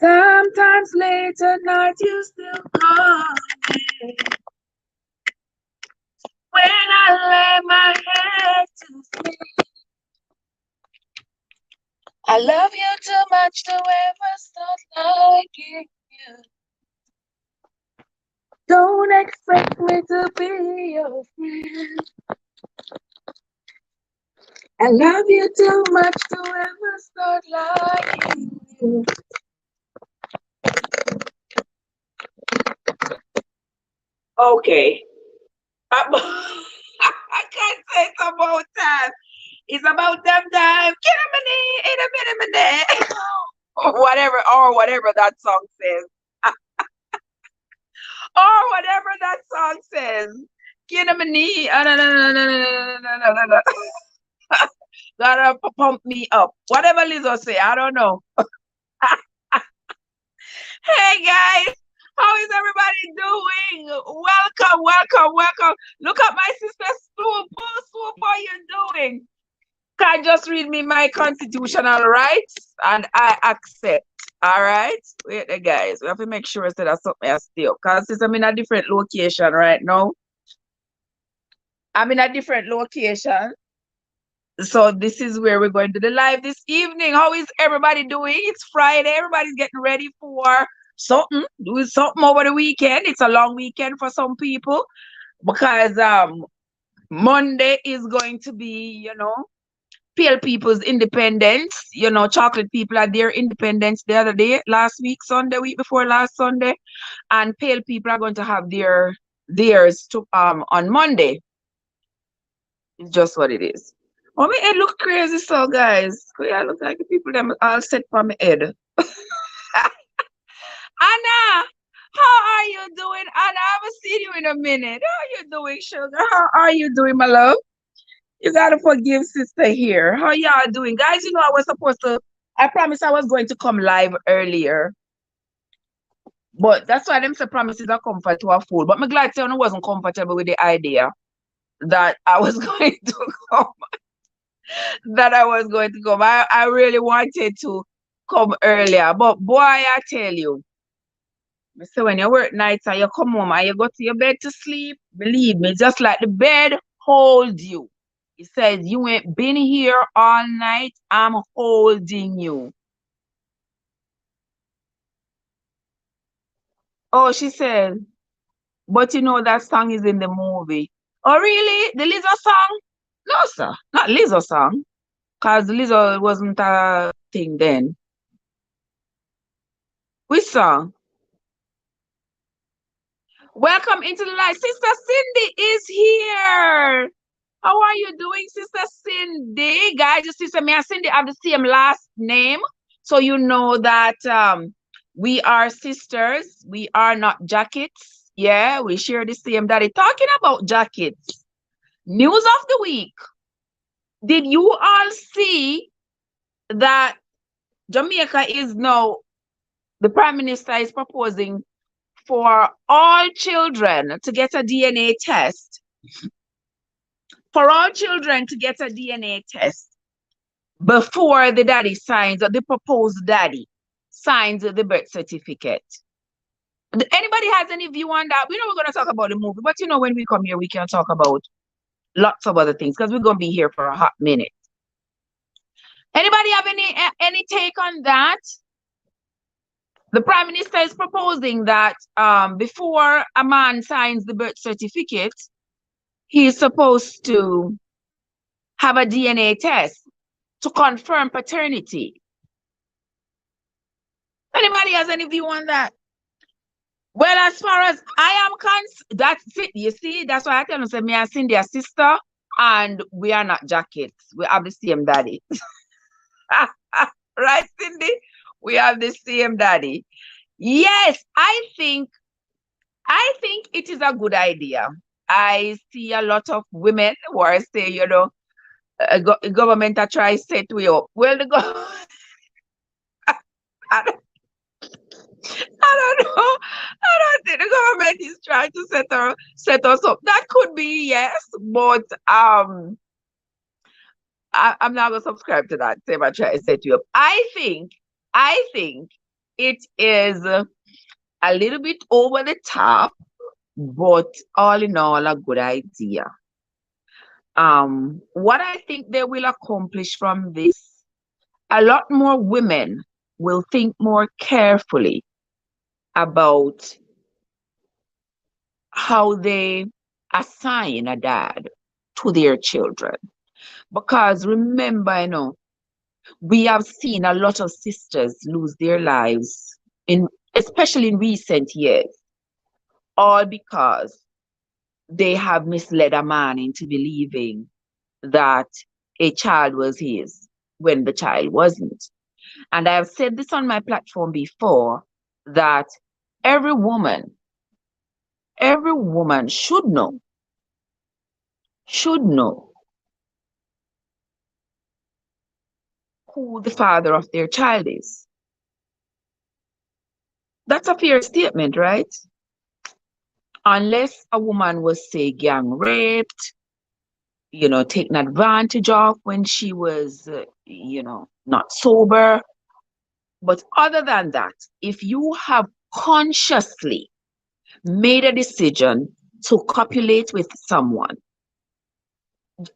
Sometimes late at night you still call me. When I lay my head to sleep, I love you too much to ever start liking you. Don't expect me to be your friend. I love you too much to ever start liking you. Okay. I can't say it's about time. It's about them time. Get a minute, in a minute. Whatever that song says. Or whatever that song says. Get a minute. Gotta pump me up. Whatever Lizzo say, I don't know. Hey guys, how is everybody doing? Welcome. Look at my sister Swoop. Oh, Swoop, how you doing? Can just read me my constitutional rights and I accept. All right. Wait, guys. We have to make sure that that's something I still. Because since I'm in a different location right now. I'm in a different location. So this is where we're going to the live this evening. How is everybody doing? It's Friday. Everybody's getting ready for something. Doing something over the weekend. It's a long weekend for some people because Monday is going to be, pale people's independence. Chocolate people had their independence the other day, last week, Sunday, week before last Sunday. And pale people are going to have theirs to on Monday. It's just what it is. Oh, my head look crazy, so guys. I look like the people them all set for my head. Anna, how are you doing? Anna, I haven't seen you in a minute. How are you doing, sugar? How are you doing, my love? You gotta forgive sister here. How y'all doing? Guys, I promised I was going to come live earlier. But that's why them say promises are comfort to a fool. But I'm glad I wasn't comfortable with the idea that I was going to come. I really wanted to come earlier. But boy, I tell you, so when you work nights and you come home and you go to your bed to sleep, believe me, just like the bed hold you. It says, you ain't been here all night, I'm holding you. Oh, she said, but that song is in the movie. Oh, really? The Lizzo song? No, sir. Not Lizzo song. Because Lizzo wasn't a thing then. Which song? Welcome into the live. Sister Cindy is here. How are you doing, Sister Cindy? Guys, your sister me and Cindy have the same last name. So you know that we are sisters. We are not jackets. Yeah, we share the same daddy. Talking about jackets. News of the week. Did you all see that Jamaica is now, the Prime Minister is proposing for all children to get a DNA test. For all children to get a DNA test before the daddy signs, or the proposed daddy signs the birth certificate. Anybody has any view on that? We know we're going to talk about the movie, but when we come here, we can talk about lots of other things because we're going to be here for a hot minute. Anybody have any take on that? The Prime Minister is proposing that before a man signs the birth certificate, he's supposed to have a DNA test to confirm paternity. Anybody has any view on that? Well, as far as I am concerned, that's it. You see, that's why I tell you, me and Cindy are sister, and we are not jackets. We have the same daddy. Right, Cindy? We have the same daddy. Yes, I think it is a good idea. I see a lot of women who are saying, government are trying to set we up. Well, I don't know. I don't think the government is trying to set us up. That could be, yes, but I'm not gonna subscribe to that. Say I try to set you up. I think It is a little bit over the top, but all in all, a good idea. What I think they will accomplish from this, a lot more women will think more carefully about how they assign a dad to their children. Because remember, we have seen a lot of sisters lose their lives in especially in recent years, all because they have misled a man into believing that a child was his when the child wasn't. And I have said this on my platform before that every woman, every woman should know who the father of their child is. That's a fair statement, right? Unless a woman was, say, gang raped, taken advantage of when she was, not sober. But other than that, if you have consciously made a decision to copulate with someone,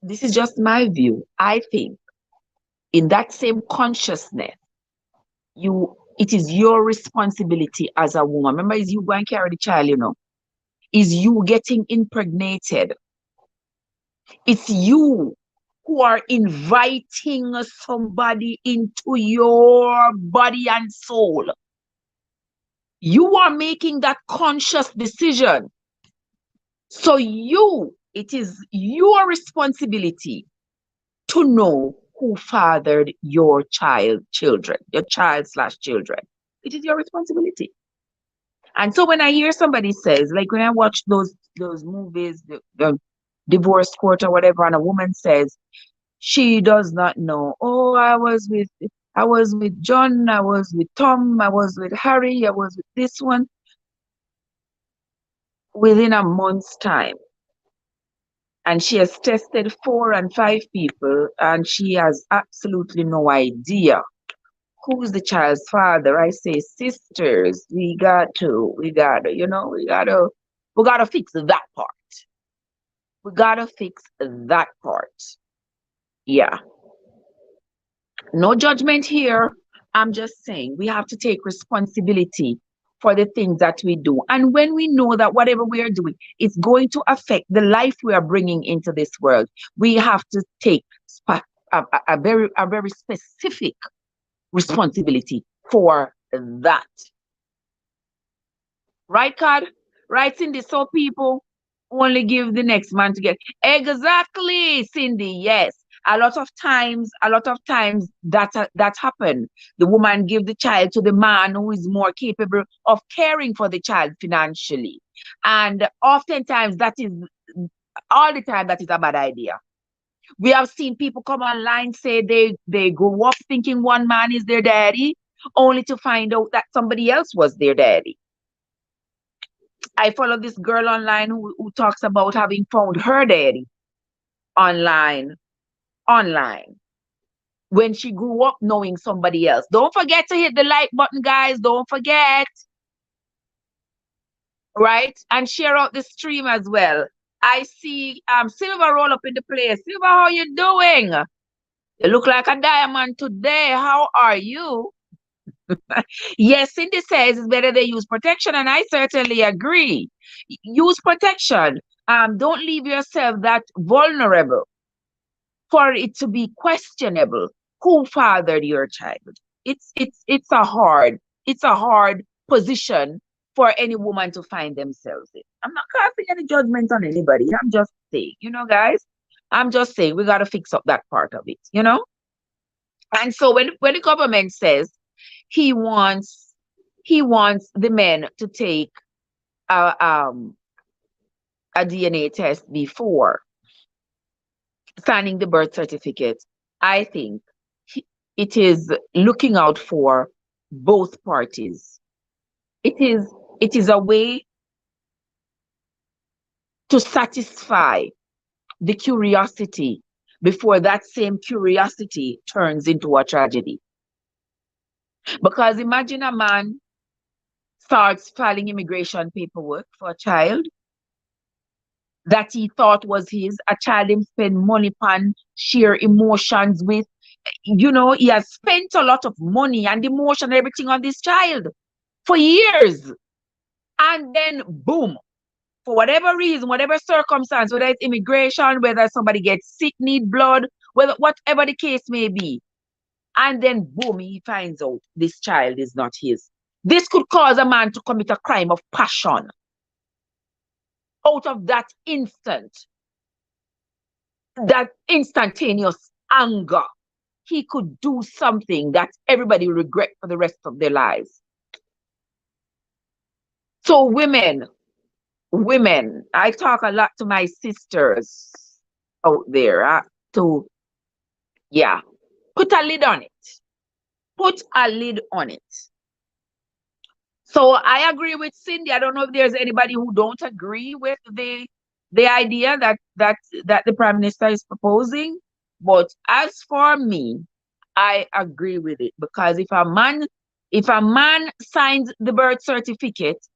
this is just my view. I think in that same consciousness, it is your responsibility as a woman. Remember, is you going to carry the child, is you getting impregnated. It's you who are inviting somebody into your body and soul. You are making that conscious decision. So it is your responsibility to know who fathered your children, your child/children. It is your responsibility. And so when I hear somebody says, like when I watch those movies, the divorce court or whatever, and a woman says she does not know. Oh, I was with John, I was with Tom, I was with Harry, I was with this one. Within a month's time, and she has tested 4 and 5 people, and she has absolutely no idea who's the child's father. I say, sisters, we got to, we gotta fix that part. We gotta fix that part. Yeah. No judgment here. I'm just saying we have to take responsibility for the things that we do. And when we know that whatever we are doing is going to affect the life we are bringing into this world, we have to take a very specific responsibility for that. Right, Card? Right, Cindy? So people only give the next man to get. Exactly, Cindy. Yes. A lot of times that happen. The woman give the child to the man who is more capable of caring for the child financially. And oftentimes all the time that is a bad idea. We have seen people come online say they grew up thinking one man is their daddy, only to find out that somebody else was their daddy. I follow this girl online who talks about having found her daddy online when she grew up knowing somebody else. Don't forget to hit the like button, guys. Don't forget. Right? And share out the stream as well. I see Silver roll up in the place. Silver, how you doing? You look like a diamond today. How are you? Yes, Cindy says it's better they use protection, and I certainly agree. Use protection. Don't leave yourself that vulnerable for it to be questionable who fathered your child. It's a hard position for any woman to find themselves in. I'm not casting any judgment on anybody. I'm just saying, guys, I'm just saying we got to fix up that part of it, And so when the government says he wants the men to take a DNA test before signing the birth certificate, I think it is looking out for both parties. It is a way to satisfy the curiosity before that same curiosity turns into a tragedy. Because imagine a man starts filing immigration paperwork for a child that he thought was his, a child him spend money upon, share emotions with. He has spent a lot of money and emotion and everything on this child for years. And then boom, for whatever reason, whatever circumstance, whether it's immigration, whether somebody gets sick, need blood, whether whatever the case may be, and then boom, he finds out this child is not his. This could cause a man to commit a crime of passion out of that instantaneous anger. He could do something that everybody will regret for the rest of their lives. So women, I talk a lot to my sisters out there to, yeah, put a lid on it. Put a lid on it. So I agree with Cindy. I don't know if there's anybody who don't agree with the idea that the Prime Minister is proposing. But as for me, I agree with it, because if a man signs the birth certificate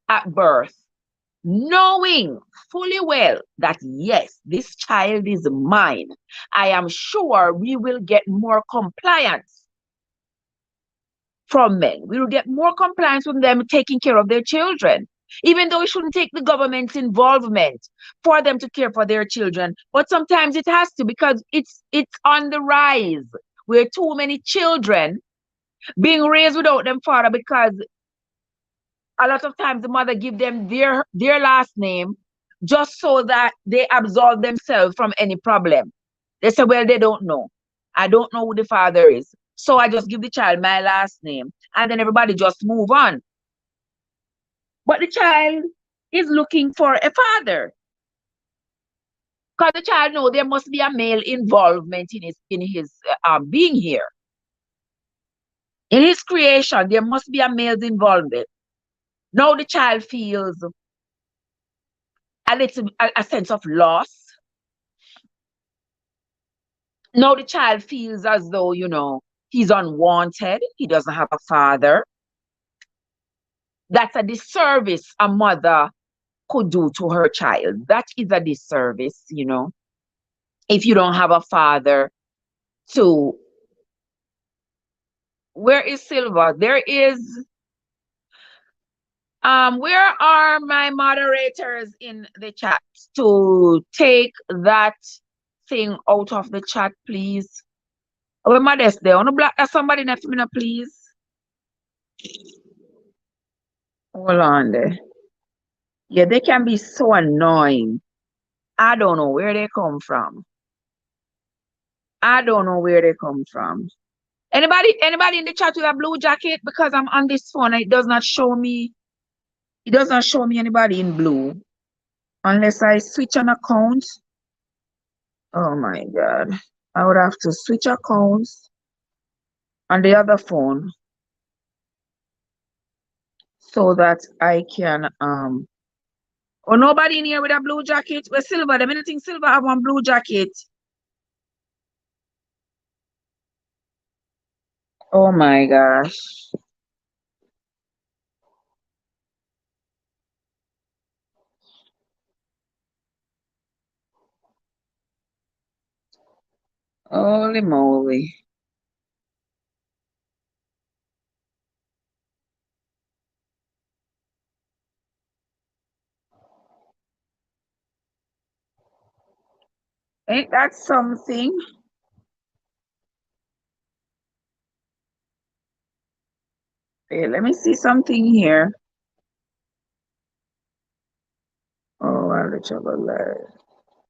at birth, knowing fully well that yes, this child is mine, I am sure we will get more compliance from men. We will get more compliance from them taking care of their children. Even though it shouldn't take the government's involvement for them to care for their children. But sometimes it has to, because it's on the rise, where too many children being raised without them father, because a lot of times the mother give them their last name just so that they absolve themselves from any problem. They say, well, they don't know. I don't know who the father is. So I just give the child my last name, and then everybody just move on. But the child is looking for a father, because the child know there must be a male involvement in his being here. In his creation, there must be a male's involvement. Now the child feels a sense of loss. Now the child feels as though, he's unwanted. He doesn't have a father. That's a disservice a mother could do to her child. That is a disservice, if you don't have a father to. Where is Silva? There is. Where are my moderators in the chat to take that thing out of the chat, please? Where my desk there? I want to block that somebody next to me, please. Hold on there. Yeah, they can be so annoying. I don't know where they come from. I don't know where they come from. Anybody in the chat with a blue jacket? Because I'm on this phone, it does not show me. It does not show me anybody in blue. Unless I switch an account. Oh my God. I would have to switch accounts on the other phone so that I can oh, nobody in here with a blue jacket? Well, Silver, the minute thing Silver have one blue jacket. Oh my gosh. Holy moly. Ain't that something? Hey, let me see something here. Oh, I'll let you go live.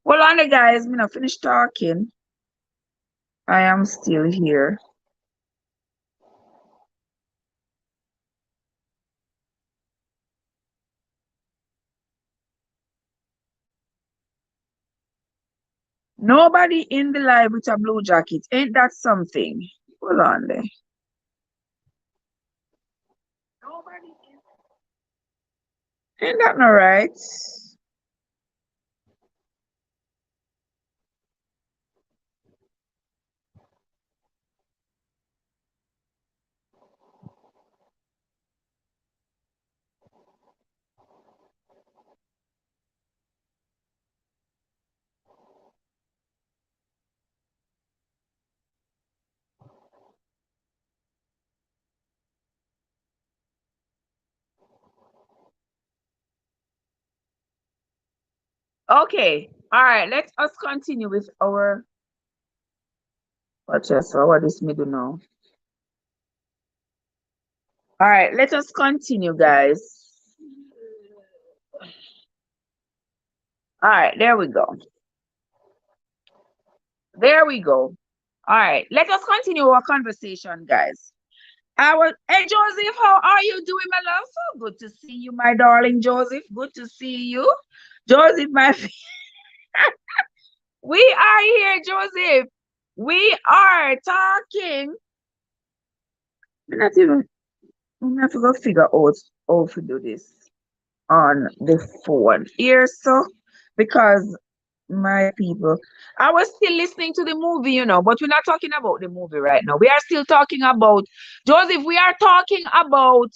Well, on the guys, I'm not finished talking. I am still here. Nobody in the live with a blue jacket. Ain't that something? Hold on there. Nobody. Ain't that not right? Okay. All right. Let us continue with our what is me do now? All right. Let us continue, guys. All right. There we go. There we go. All right. Let us continue our conversation, guys. Hey Joseph, how are you doing, my love? So good to see you, my darling Joseph. Good to see you. Joseph, we are here, Joseph. We are talking. I'm not even I'm gonna have to go figure out how to do this on the phone here, so because my people, I was still listening to the movie, but we're not talking about the movie right now. We are still talking about Joseph. We are talking about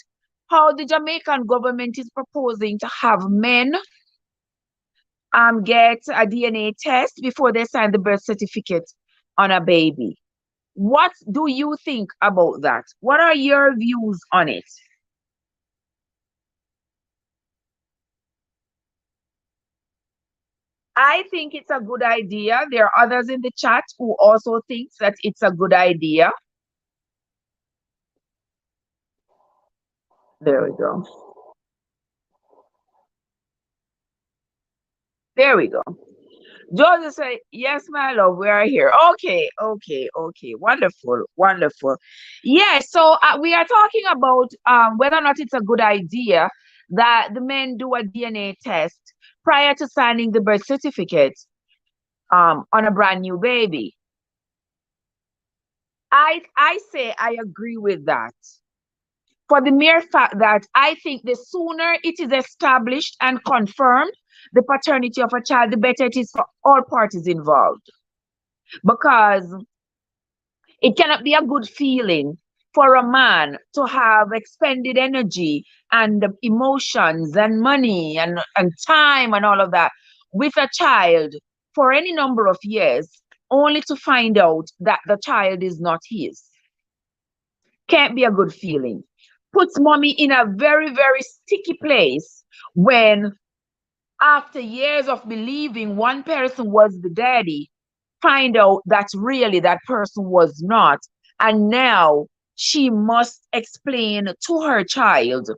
how the Jamaican government is proposing to have men get a DNA test before they sign the birth certificate on a baby. What do you think about that? What are your views on it? I think it's a good idea. There are others in the chat who also thinks that it's a good idea. There we go. There we go. Georgia said, yes, my love, we are here. Okay, okay, okay. Wonderful, wonderful. Yes, so we are talking about whether or not it's a good idea that the men do a DNA test prior to signing the birth certificate on a brand new baby. I say I agree with that. For the mere fact that I think the sooner it is established and confirmed the paternity of a child, the better it is for all parties involved. Because it cannot be a good feeling for a man to have expended energy and emotions and money and time and all of that with a child for any number of years, only to find out that the child is not his. Can't be a good feeling. Puts mommy in a very, very sticky place when, after years of believing one person was the daddy, find out that really that person was not. And now she must explain to her child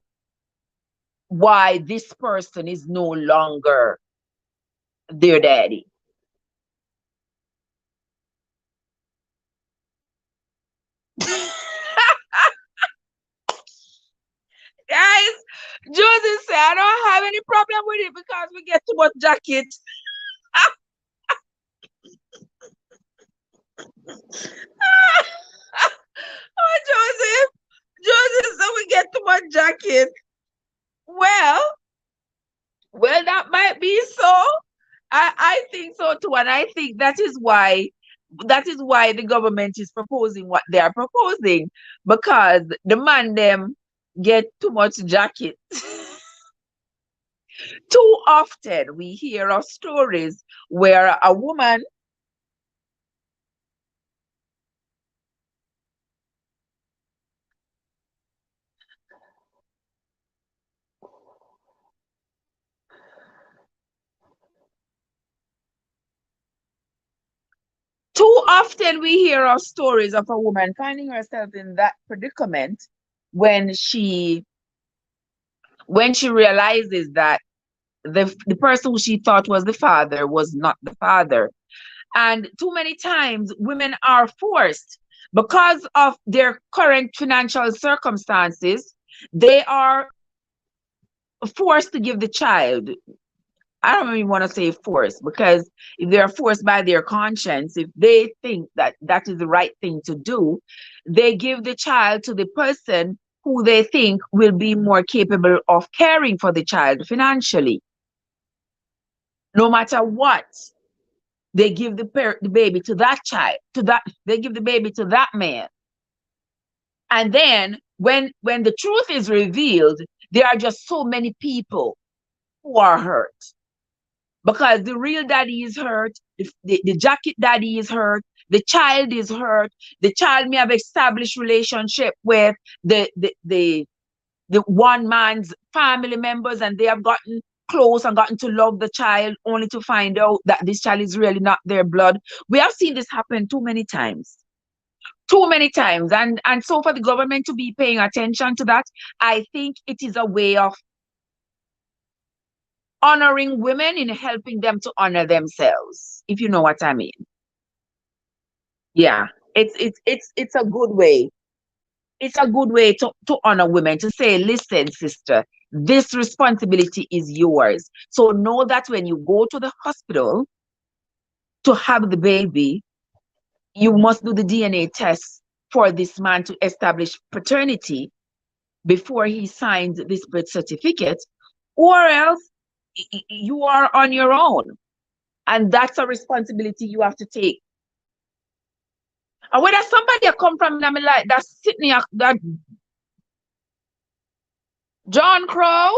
why this person is no longer their daddy. Guys, Joseph said, I don't have any problem with it because we get too much jacket. Oh, Joseph said we get too much jacket. Well, that might be so. I think so too, and I think that is why the government is proposing what they are proposing, because the man them get too much jacket. Too often we hear of stories where a woman. Too often we hear of stories of a woman finding herself in that predicament when she realizes that the person who she thought was the father was not the father. And too many times women are forced, because of their current financial circumstances, they are forced to give the child. I don't even want to say forced, because if they're forced by their conscience, if they think that that is the right thing to do, they give the child to the person who they think will be more capable of caring for the child financially. No matter what, they give the baby to that child, they give the baby to that man. And then when the truth is revealed, there are just so many people who are hurt, because the real daddy is hurt, the jacket daddy is hurt, the child is hurt. The child may have established relationship with the one man's family members, and they have gotten close and gotten to love the child only to find out that this child is really not their blood. We have seen this happen too many times. Too many times. And so for the government to be paying attention to that, I think it is a way of honoring women in helping them to honor themselves, if you know what I mean. Yeah, it's a good way. It's a good way to honor women, to say, listen, sister, this responsibility is yours. So know that when you go to the hospital to have the baby, you must do the DNA test for this man to establish paternity before he signs this birth certificate, or else you are on your own. And that's a responsibility you have to take. And whether somebody come from, I mean, like, that's Sydney, that John Crow,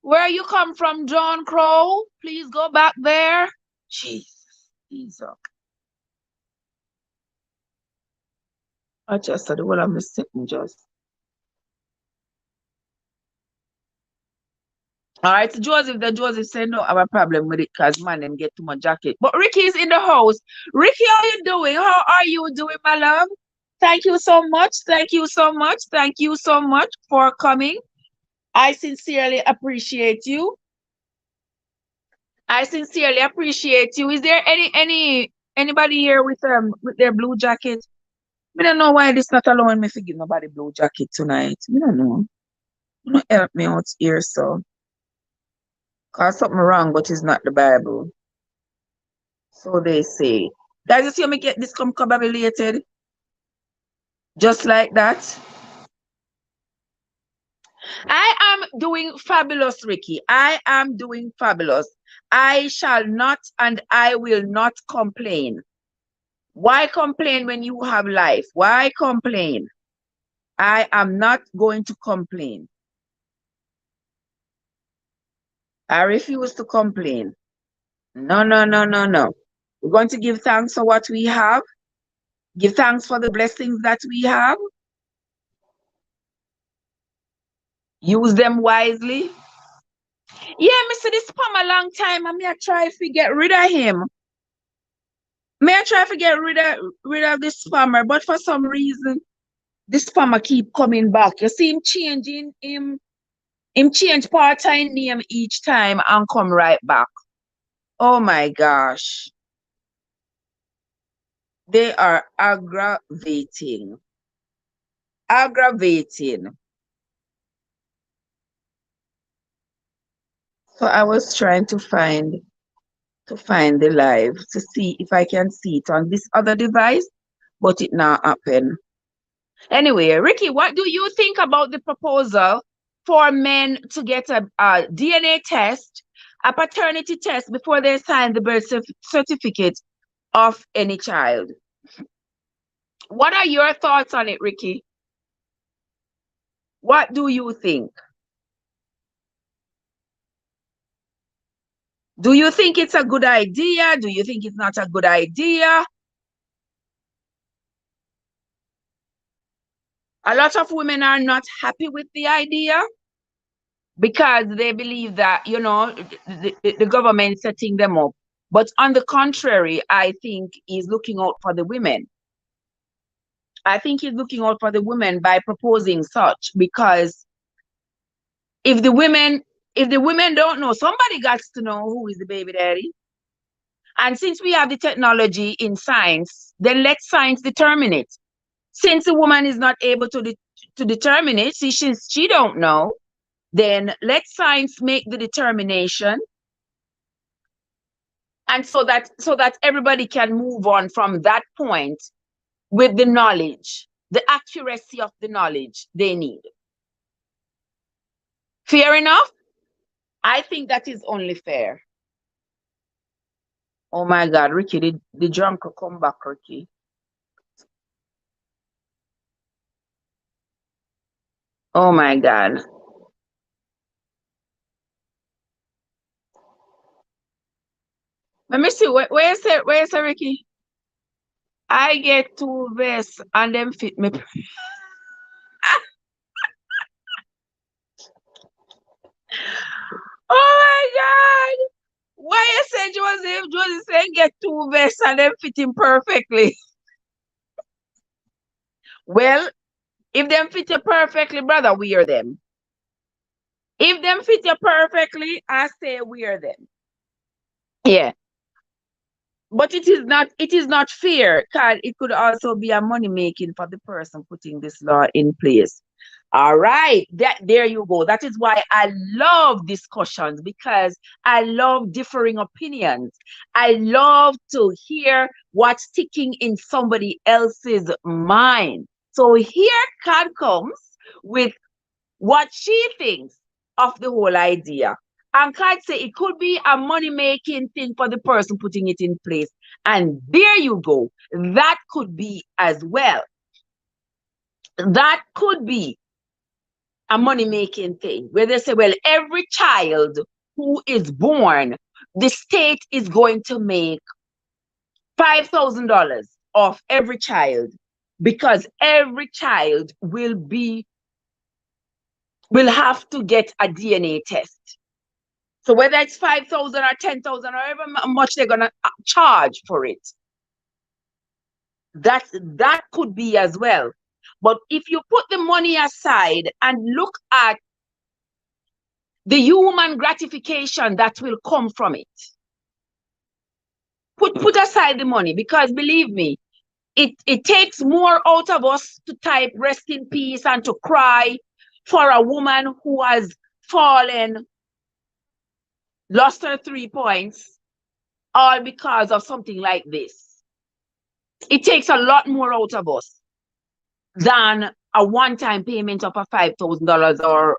where you come from, John Crow, please go back there. Jesus. I just said, well, I'm sitting just. All right, so Joseph said no, I have a problem with it because man, them get too much jacket. But Ricky's in the house. Ricky, how you doing? How are you doing, my love? Thank you so much. Thank you so much. Thank you so much for coming. I sincerely appreciate you. I sincerely appreciate you. Is there anybody here with their blue jacket? I don't know why this not allowing me to give nobody blue jacket tonight. I don't know. You don't help me out here, so. Cause something wrong, but it's not the Bible. So they say. Guys, you see me get this discombobulated? Just like that. I am doing fabulous, Ricky. I am doing fabulous. I shall not and I will not complain. Why complain when you have life? Why complain? I am not going to complain. I refuse to complain. No, no, no, no, no. We're going to give thanks for what we have. Give thanks for the blessings that we have. Use them wisely. Yeah, Mr. This spam a long time. And I try to get rid of him. May I try to get rid of this spammer, but for some reason, this spammer keep coming back. You see him changing him change part-time name each time and come right back. Oh my gosh. They are aggravating. Aggravating. So I was trying to find the live to see if I can see it on this other device, but it not happen. Anyway, Ricky, what do you think about the proposal for men to get a DNA test, a paternity test before they sign the birth certificate of any child? What are your thoughts on it, Ricky? What do you think? Do you think it's a good idea? Do you think it's not a good idea? A lot of women are not happy with the idea because they believe that, you know, the government is setting them up. But on the contrary, I think he's looking out for the women. I think he's looking out for the women by proposing such, because if the women don't know, somebody got to know who is the baby daddy. And since we have the technology in science, then let science determine it. Since the woman is not able to determine it, since she don't know, then let science make the determination. And so that everybody can move on from that point with the knowledge, the accuracy of the knowledge they need. Fair enough? I think that is only fair. Oh my God, Ricky, the drunk will come back, Ricky. Oh my God. Let me see, where's it, Ricky? I get 2 vests and them fit me. Oh if Josie saying get two vests and them fit him perfectly. Well, if them fit you perfectly, brother, wear them. If them fit you perfectly, I say wear them. Yeah. But it is not fair, because it could also be a money making for the person putting this law in place. All right, there you go. That is why I love discussions, because I love differing opinions. I love to hear what's ticking in somebody else's mind. So here Kat comes with what she thinks of the whole idea. And Kat say it could be a money-making thing for the person putting it in place. And there you go. That could be as well. That could be a money-making thing, where they say, well, every child who is born, the state is going to make $5,000 off every child, because every child will have to get a DNA test. So whether it's 5,000 or 10,000, or however much they're gonna charge for it, that could be as well. But if you put the money aside and look at the human gratification that will come from it, put aside the money, because believe me, it takes more out of us to type rest in peace and to cry for a woman who has fallen, lost her 3 points, all because of something like this. It takes a lot more out of us than a one-time payment of a $5,000 or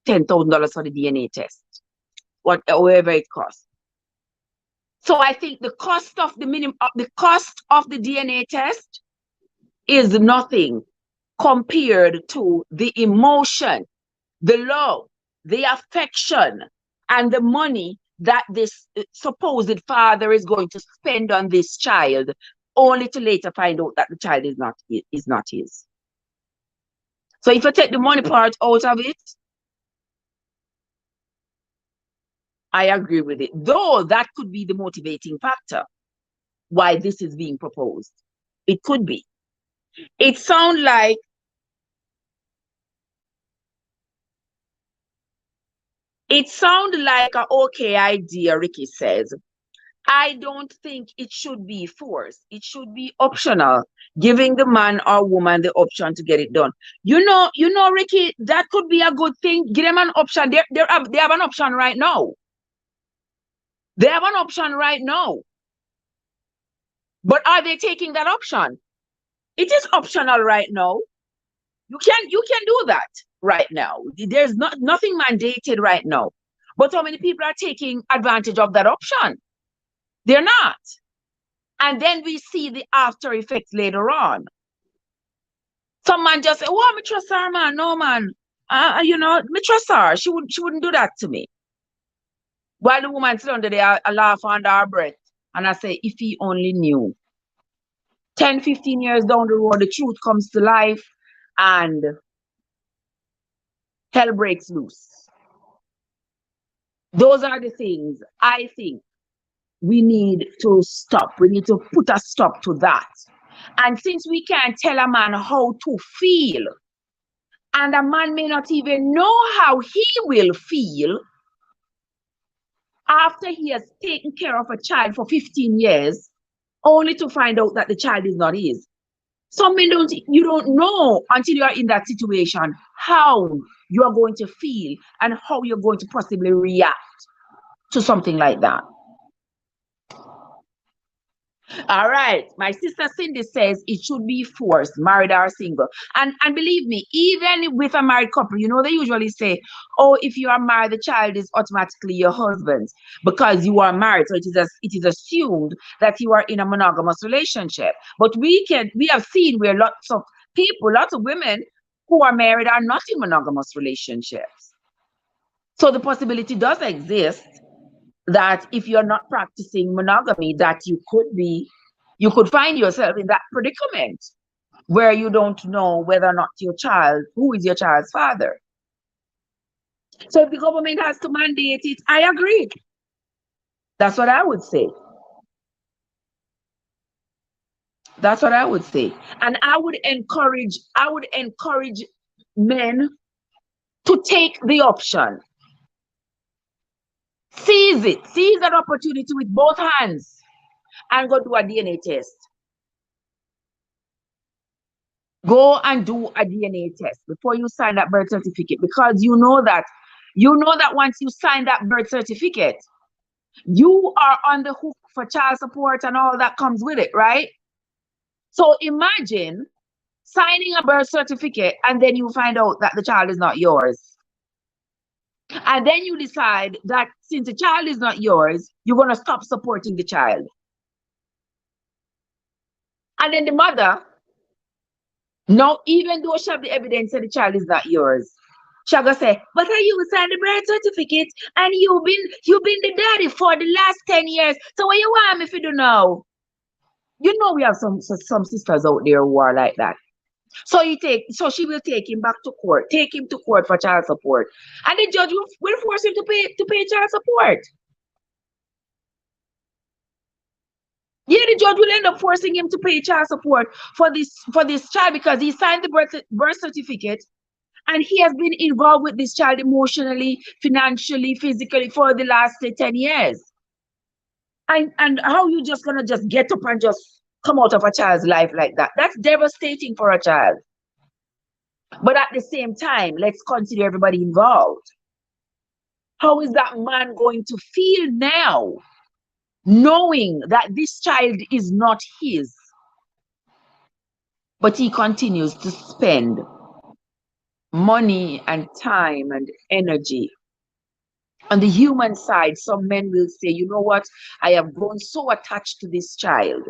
$10,000 for the DNA test, whatever it costs. So I think the cost of the cost of the DNA test is nothing compared to the emotion, the love, the affection, and the money that this supposed father is going to spend on this child, only to later find out that the child is not his. So if you take the money part out of it, I agree with it. Though that could be the motivating factor why this is being proposed. It could be. It sounds like an okay idea, Ricky says. I don't think it should be forced. It should be optional, giving the man or woman the option to get it done. You know, Ricky, that could be a good thing. Give them an option. They have an option right now. They have an option right now. But are they taking that option? It is optional right now. You can do that right now. There's nothing mandated right now. But how many people are taking advantage of that option? They're not. And then we see the after effects later on. Some man just say, oh, me trust her, man. No, man. Me trust her. She wouldn't do that to me. While the woman sit under there, I laugh under her breath. And I say, if he only knew. 10, 15 years down the road, the truth comes to life and hell breaks loose. Those are the things I think we need to stop. We need to put a stop to that. And since we can't tell a man how to feel, and a man may not even know how he will feel after he has taken care of a child for 15 years, only to find out that the child is not his. Some men you don't know until you are in that situation how you are going to feel and how you're going to possibly react to something like that. All right, my sister Cindy says it should be forced, married or single. And believe me, even with a married couple, they usually say, oh, if you are married, the child is automatically your husband's because you are married. So it is assumed that you are in a monogamous relationship. But we have seen where lots of women who are married are not in monogamous relationships. So the possibility does exist that if you're not practicing monogamy, that you could find yourself in that predicament where you don't know whether or not who is your child's father. So if the government has to mandate it, I agree. That's what I would say. That's what I would say. And I would encourage men to take the option. Seize it. Seize that opportunity with both hands and go do a DNA test. Go and do a DNA test before you sign that birth certificate, because you know that once you sign that birth certificate, you are on the hook for child support and all that comes with it, right? So imagine signing a birth certificate and then you find out that the child is not yours. And then you decide that since the child is not yours, you're going to stop supporting the child. And then the mother, no, even though she have the evidence that the child is not yours, she'll go say, but are you signed the birth certificate and you've been the daddy for the last 10 years. So what you want me if you do now? You know we have some sisters out there who are like that. So she will take him back to court, take him to court for child support. And the judge will force him to pay child support. Yeah, the judge will end up forcing him to pay child support for this child because he signed the birth certificate and he has been involved with this child emotionally, financially, physically for the last 10 years. And how you just gonna just get up and just come out of a child's life like that? That's devastating for a child. But at the same time, let's consider everybody involved. How is that man going to feel now, knowing that this child is not his, but he continues to spend money and time and energy? On the human side, some men will say, you know what, I have grown so attached to this child.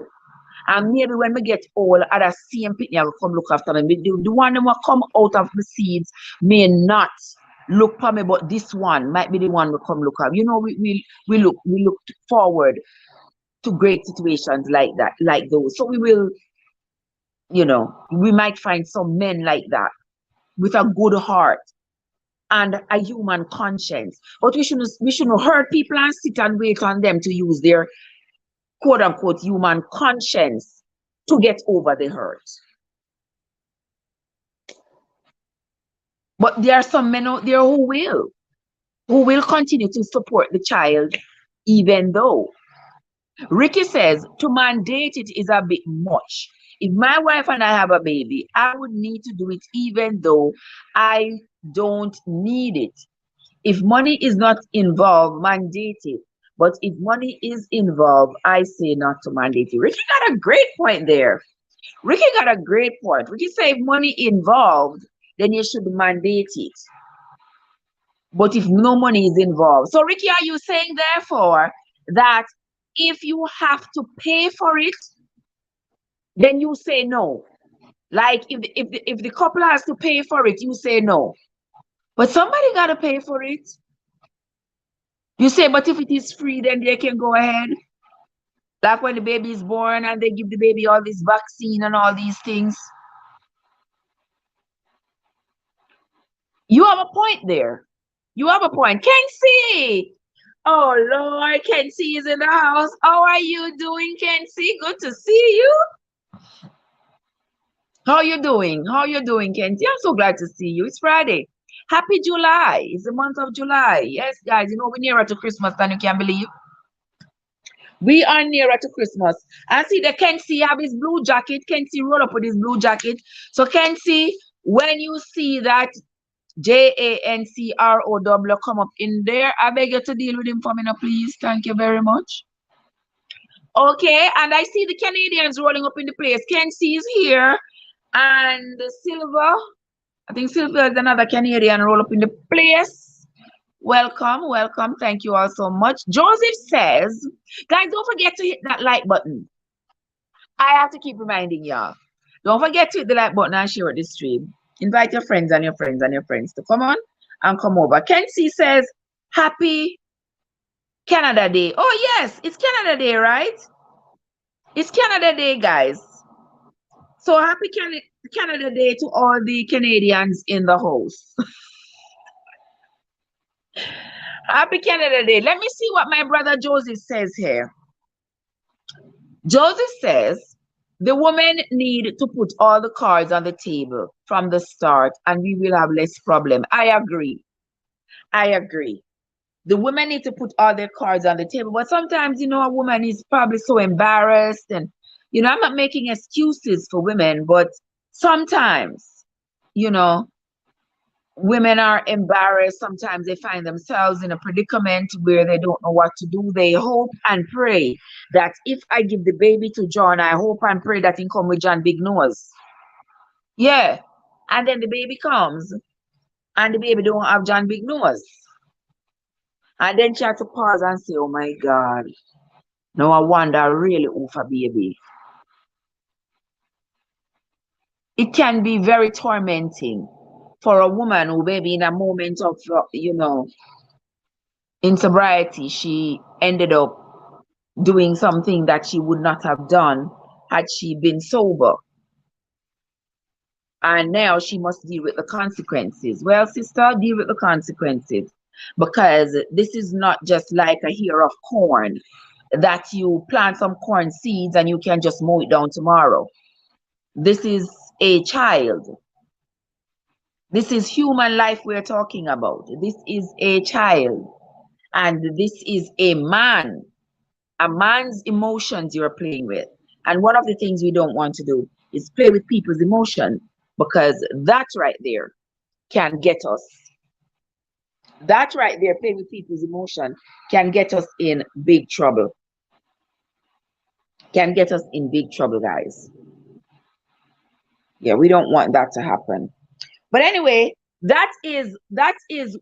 And maybe when we get old, other same people will come look after me. The one that will come out of the seeds may not look for me, but this one might be the one will come look up. You know, we look forward to great situations like that, like those. So we will, you know, we might find some men like that with a good heart and a human conscience. But we shouldn't hurt people and sit and wait on them to use their quote unquote human conscience to get over the hurt. But there are some men out there who will continue to support the child, even though. Ricky says to mandate it is a bit much. If my wife and I have a baby, I would need to do it even though I don't need it. If money is not involved, mandate it. But if money is involved, I say not to mandate it. Ricky got a great point there. Ricky got a great point. Ricky say if money involved, then you should mandate it. But if no money is involved. So Ricky, are you saying therefore that if you have to pay for it, then you say no? Like if the couple has to pay for it, you say no. But somebody got to pay for it. You say, but if it is free, then they can go ahead. Like when the baby is born and they give the baby all this vaccine and all these things. You have a point there. You have a point. Kenzie! Oh, Lord, Kenzie is in the house. How are you doing, Kenzie? Good to see you. How you doing? How you doing, Kenzie? I'm so glad to see you. It's Friday. Happy July. It's the month of July. Yes, guys, you know we're nearer to Christmas than you can believe. We are nearer to Christmas. I see that Kenzie have his blue jacket. Kenzie roll up with his blue jacket. So Kenzie, when you see that JANCROW come up in there, I beg you to deal with him for me now, please. Thank you very much. Okay, and I see the Canadians rolling up in the place. Kenzie is here. And Silver, I think Silver is another Canadian roll up in the place. Welcome, welcome. Thank you all so much. Joseph says, guys, don't forget to hit that like button. I have to keep reminding y'all. Don't forget to hit the like button and share this stream. Invite your friends and your friends and your friends to come on and come over. Kenzie says, happy Canada Day. Oh, yes, it's Canada Day, right? It's Canada Day, guys. So happy Canada Day to all the Canadians in the house. Happy Canada Day. Let me see what my brother Joseph says here. Joseph says the women need to put all the cards on the table from the start and we will have less problem. I agree. I agree. The women need to put all their cards on the table. But sometimes, a woman is probably so embarrassed. And, I'm not making excuses for women, but sometimes, you know, women are embarrassed. Sometimes they find themselves in a predicament where they don't know what to do. They hope and pray that if I give the baby to John, I hope and pray that he come with John big nose. Yeah. And then the baby comes and the baby don't have John big nose. And then she had to pause and say, oh my God. No, I wonder really who for baby. It can be very tormenting for a woman who maybe in a moment of, in sobriety, she ended up doing something that she would not have done had she been sober. And now she must deal with the consequences. Well, sister, deal with the consequences because this is not just like a ear of corn that you plant some corn seeds and you can just mow it down tomorrow. This is a child. This is human life we're talking about. This is a child. And this is a man. A man's emotions you're playing with. And one of the things we don't want to do is play with people's emotions because that right there can get us. That right there, playing with people's emotion, can get us in big trouble. Can get us in big trouble, guys. Yeah, we don't want that to happen. But anyway, that is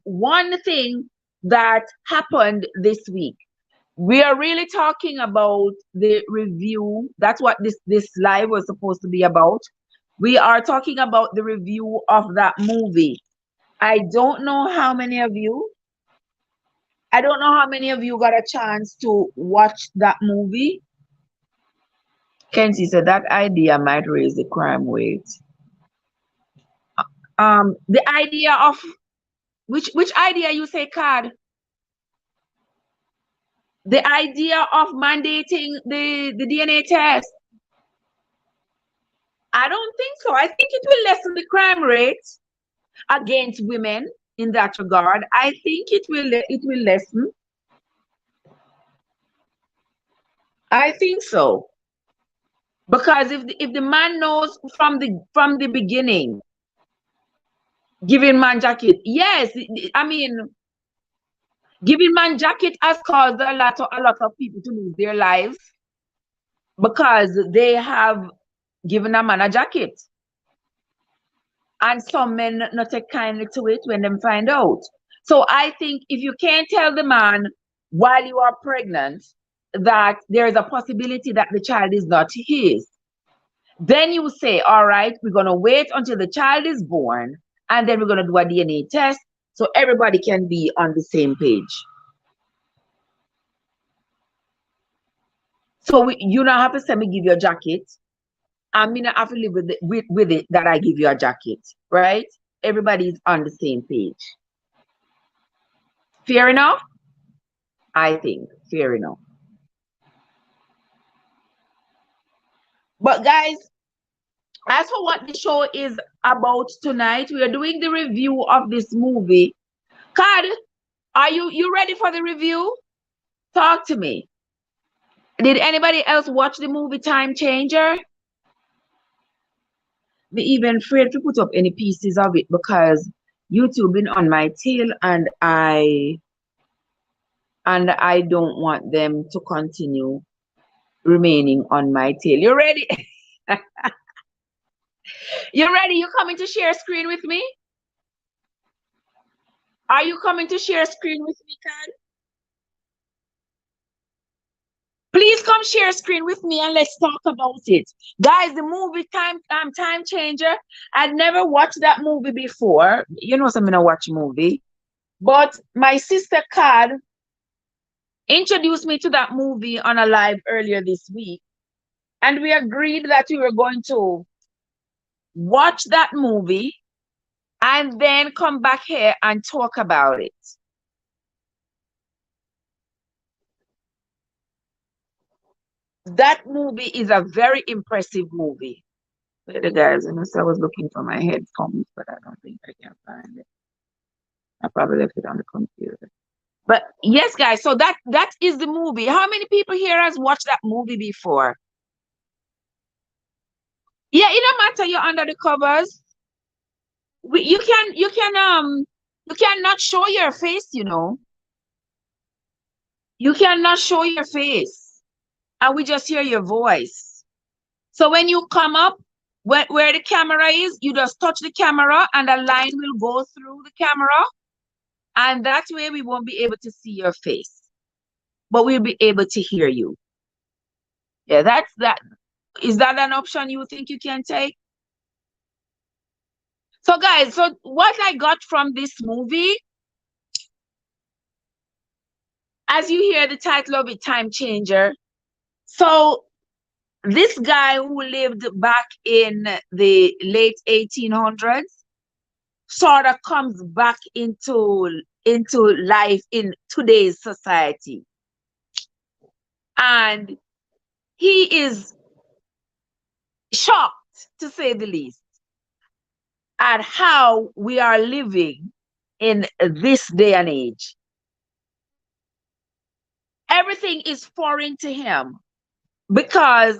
one thing that happened this week. We are really talking about the review. That's what this live was supposed to be about. We are talking about the review of that movie. I don't know how many of you got a chance to watch that movie. Kenzie said that idea might raise the crime rate. The idea of which idea you say, Card? The idea of mandating the DNA test. I don't think so. I think it will lessen the crime rate against women in that regard. I think it will lessen. I think so. Because if the man knows from the beginning, giving man jacket, yes, I mean, giving man jacket has caused a lot of people to lose their lives because they have given a man a jacket. And some men not take kindly to it when them find out. So I think if you can't tell the man while you are pregnant that there is a possibility that the child is not his, then you say, all right, we're going to wait until the child is born and then we're going to do a DNA test so everybody can be on the same page. So you don't have to say me give you a jacket. I mean, I have to live with it that I give you a jacket, right? Everybody's on the same page. Fair enough? I think fair enough. But guys, as for what the show is about tonight, we are doing the review of this movie. Card, are you ready for the review? Talk to me. Did anybody else watch the movie Time Changer? Be even afraid to put up any pieces of it because YouTube been on my tail and I don't want them to continue remaining on my tail. You ready? You ready? You coming to share screen with me? Are you coming to share screen with me, Card? Please come share screen with me and let's talk about it. Guys, the movie Time Changer. I'd never watched that movie before. You know, I'm gonna watch movie. But my sister Card introduced me to that movie on a live earlier this week. And we agreed that we were going to watch that movie and then come back here and talk about it. That movie is a very impressive movie. Where the guys, so I was looking for my headphones, but I don't think I can find it. I probably left it on the computer. But yes, guys, so that is the movie. How many people here has watched that movie before? Yeah, it don't matter. You're under the covers. You cannot show your face. You cannot show your face, and we just hear your voice. So when you come up, where the camera is, you just touch the camera, and a line will go through the camera, and that way we won't be able to see your face, but we'll be able to hear you. Yeah, that's that. Is that an option you think you can take? So guys, so what I got from this movie, as you hear the title of it, Time Changer. So this guy who lived back in the late 1800s sort of comes back into life in today's society. And he is shocked, to say the least, at how we are living in this day and age. Everything is foreign to him because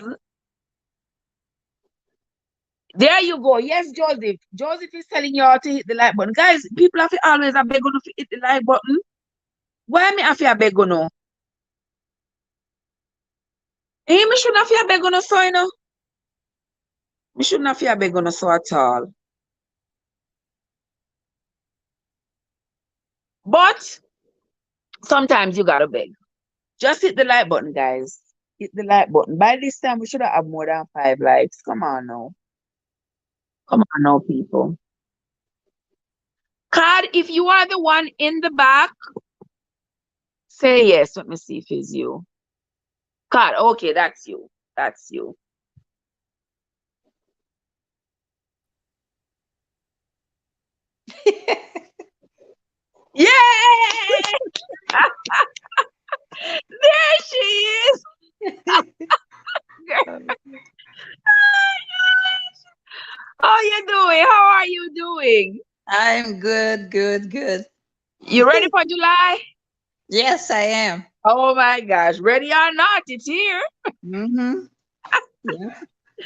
there you go. Yes, Joseph. Joseph is telling you all to hit the like button. Guys, people have to always a beg to hit the like button. Why me have to beg no? Me shouldn't have to beg no so, Me shouldn't have to beg no so at all. But sometimes you gotta beg. Just hit the like button, guys. Hit the like button. By this time, we should have more than 5 likes. Come on now. Come on now, people. Card, if you are the one in the back, say yes. Let me see if it's you. Card, okay, that's you. That's you. Yay! There she is. How you doing? How are you doing? I'm good, good, good. You ready for July? Yes, I am. Oh my gosh, ready or not, it's here. Mm-hmm. Yeah,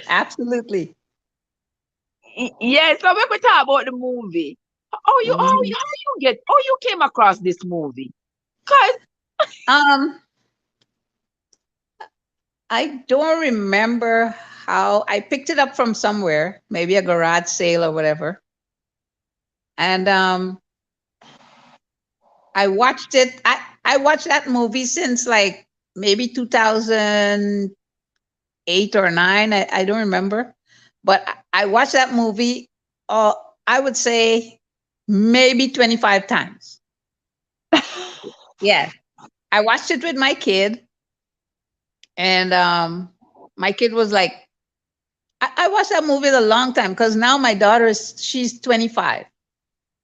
absolutely. Yeah, so we could talk about the movie. Mhm. How you came across this movie? Cause Um, I don't remember how I picked it up from somewhere, maybe a garage sale or whatever. And I watched it. I watched that movie since like maybe 2008 or 9. I don't remember. But I watched that movie, uh, I would say maybe 25 times. Yeah. I watched it with my kid, and my kid was like, I watched that movie a long time because now my daughter she's 25,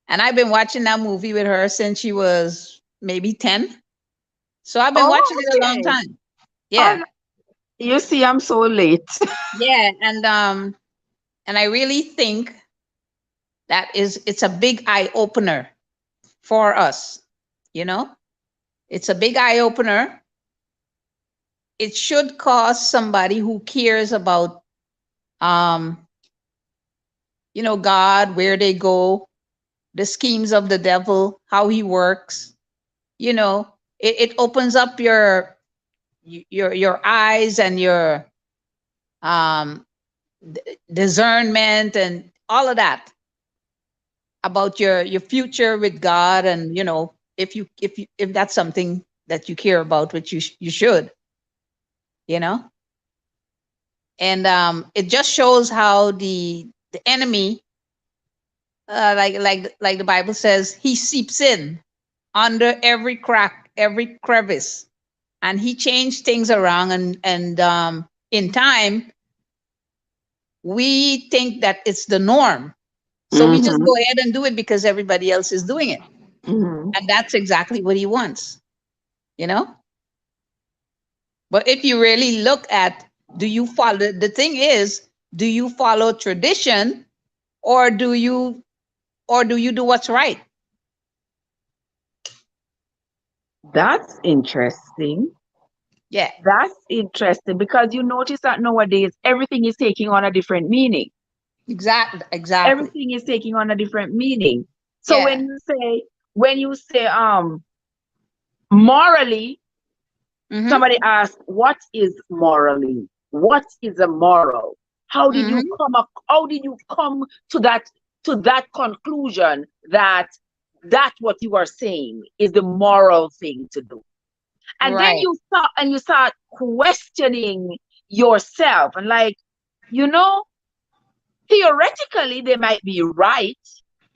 and I've been watching that movie with her since she was maybe 10. So I've been watching it a long okay. time. Oh, Yeah, no, you see, I'm so late. yeah, and I really think it's a big eye opener for us. You know, it's a big eye opener. It should cause somebody who cares about um God, where they go, the schemes of the devil, how he works. You know, it opens up your eyes and your um, discernment and all of that about your future with God, and if that's something that you care about, which you should, you know, and it just shows how the enemy, like the Bible says, he seeps in under every crack, every crevice, and he changed things around. And in time, we think that it's the norm, so we just Mm-hmm. go ahead and do it because everybody else is doing it, Mm-hmm. and that's exactly what he wants. You know. But if you really look at, do you follow, the thing is, do you follow tradition, or do you do what's right? That's interesting. Yeah, That's interesting because you notice that nowadays everything is taking on a different meaning. exactly. Everything is taking on a different meaning. So Yeah. when you say morally, Mm-hmm. somebody asks, what is morally? What is a moral? Mm-hmm. How did you come to that conclusion that what you are saying is the moral thing to do? And then Right. you start questioning yourself and like, you know, theoretically they might be right,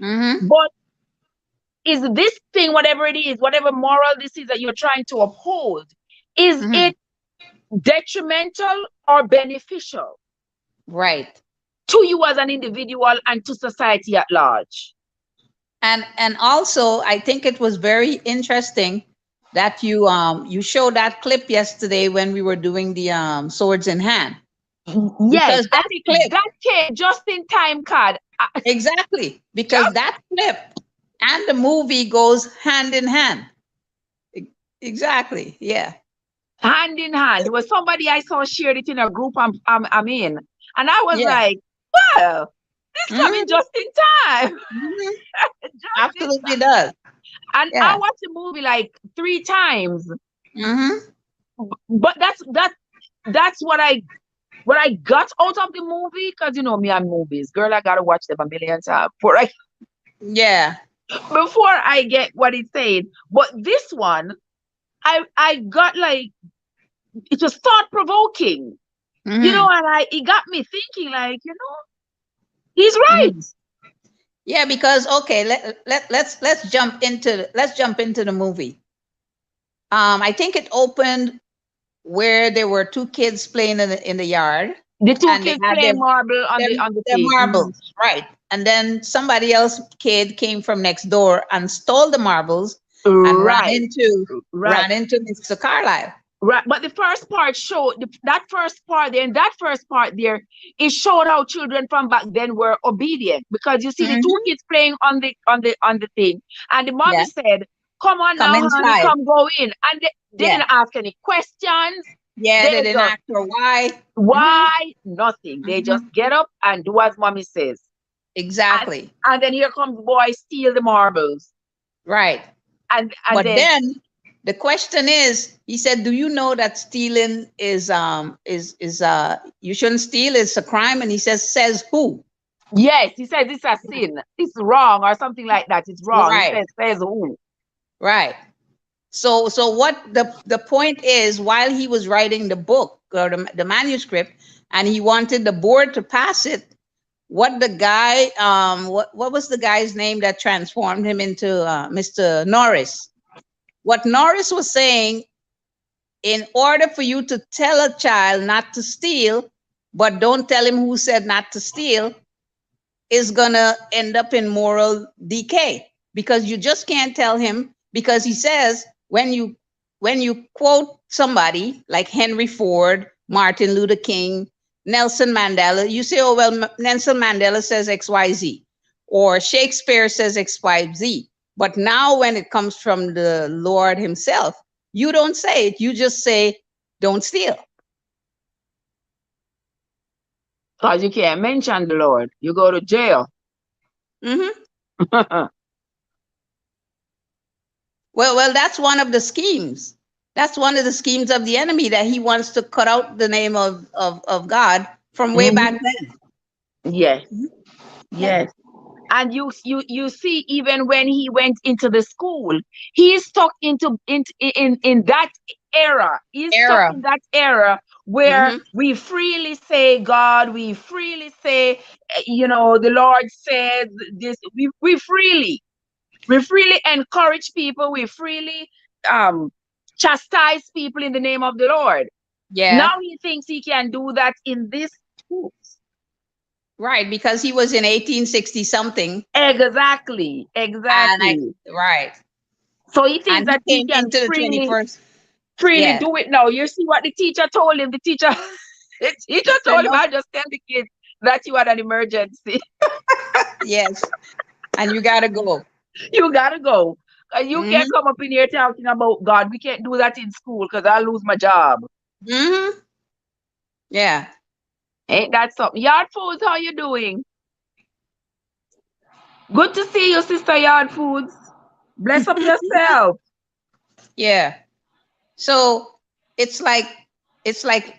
Mm-hmm. but is this thing, whatever it is, whatever moral this is that you're trying to uphold, is Mm-hmm. it detrimental or beneficial Right. to you as an individual and to society at large? And also, I think it was very interesting that you showed that clip yesterday when we were doing the swords in hand, Yes, because that clip, that came just in time, card. exactly, because Just that clip and the movie goes hand in hand. Exactly. Yeah. hand in hand. There was somebody I saw shared it in a group I'm in, and I was Yeah. like, "Well, this coming Hmm. just in time, Hmm. just in Absolutely time." does. And I Yeah. watched the movie like 3 times, Hmm. but that's what I got out of the movie, because you know me and movies, girl, I gotta watch them a million times Yeah. before I get what it's saying. But this one, I got like, it was thought provoking, you know, Hmm. and it got me thinking, like, you know, he's right. Hmm. Yeah, because okay, let's jump into the movie. I think it opened where there were two kids playing in the yard, The two and they kids had playing marble their, on the their thing. marbles, right? And then somebody else kid came from next door and stole the marbles and Right, right. ran into Mr. Carlisle. Right, but the first part showed that first part there, in that first part there, it showed how children from back then were obedient, because you see the two Hmm. kids playing on the thing, and the mommy Yeah, said, "Come on come now, honey, inside. come go in," and they Yeah, didn't ask any questions. yeah, They they didn't just, ask her why. Hmm. why? Nothing. They just Hmm. get up and do as mommy says, and Exactly. then here comes the boy steal the marbles, Right. and But then then the question is, he said, "Do you know that stealing is you shouldn't steal, it's a crime?" And he says who? yes, he says it's a sin, it's wrong or something like that. It's wrong. He Right, says who? right. So what the point is, while he was writing the book or the manuscript, and he wanted the board to pass it, what the guy what was the guy's name that transformed him into Mr. Norris? What Norris was saying, in order for you to tell a child not to steal, but don't tell him who said not to steal, is gonna end up in moral decay, because you just can't tell him, because he says when you quote somebody like Henry Ford, Martin Luther King, Nelson Mandela, you say, oh well, Nelson Mandela says XYZ, or Shakespeare says XYZ. But now when it comes from the Lord himself, you don't say it. You just say, don't steal. Because you can't mention the Lord, you go to jail. Hmm. Well, that's one of the schemes. That's one of the schemes of the enemy, that he wants to cut out the name of God from way back Mhm. then. Yes, Mhm. Yeah. yes. And you see, even when he went into the school, he's stuck in that era. He's stuck Era. in that era where Hmm. we freely say God, we freely say, you know, the Lord said this. We freely encourage people. We freely um chastise people in the name of the Lord. Yeah. Now he thinks he can do that in this school. Right. Because he was in 1860 something. Exactly, And I, exactly. right. So he thinks And he that he came can into the freely, 21st. Freely Yeah. do it now. You see what the teacher told him? The teacher Said told him, no. I just tell the kids that you had an emergency. Yes. And you gotta go. You gotta go. You can't Mm-hmm. come up in here talking about God. We can't do that in school because I'll lose my job. Mm-hmm. Yeah. Ain't that something? Yard Foods, how you doing? Good to see you, Sister Yard Foods. Bless up yourself. Yeah. So it's like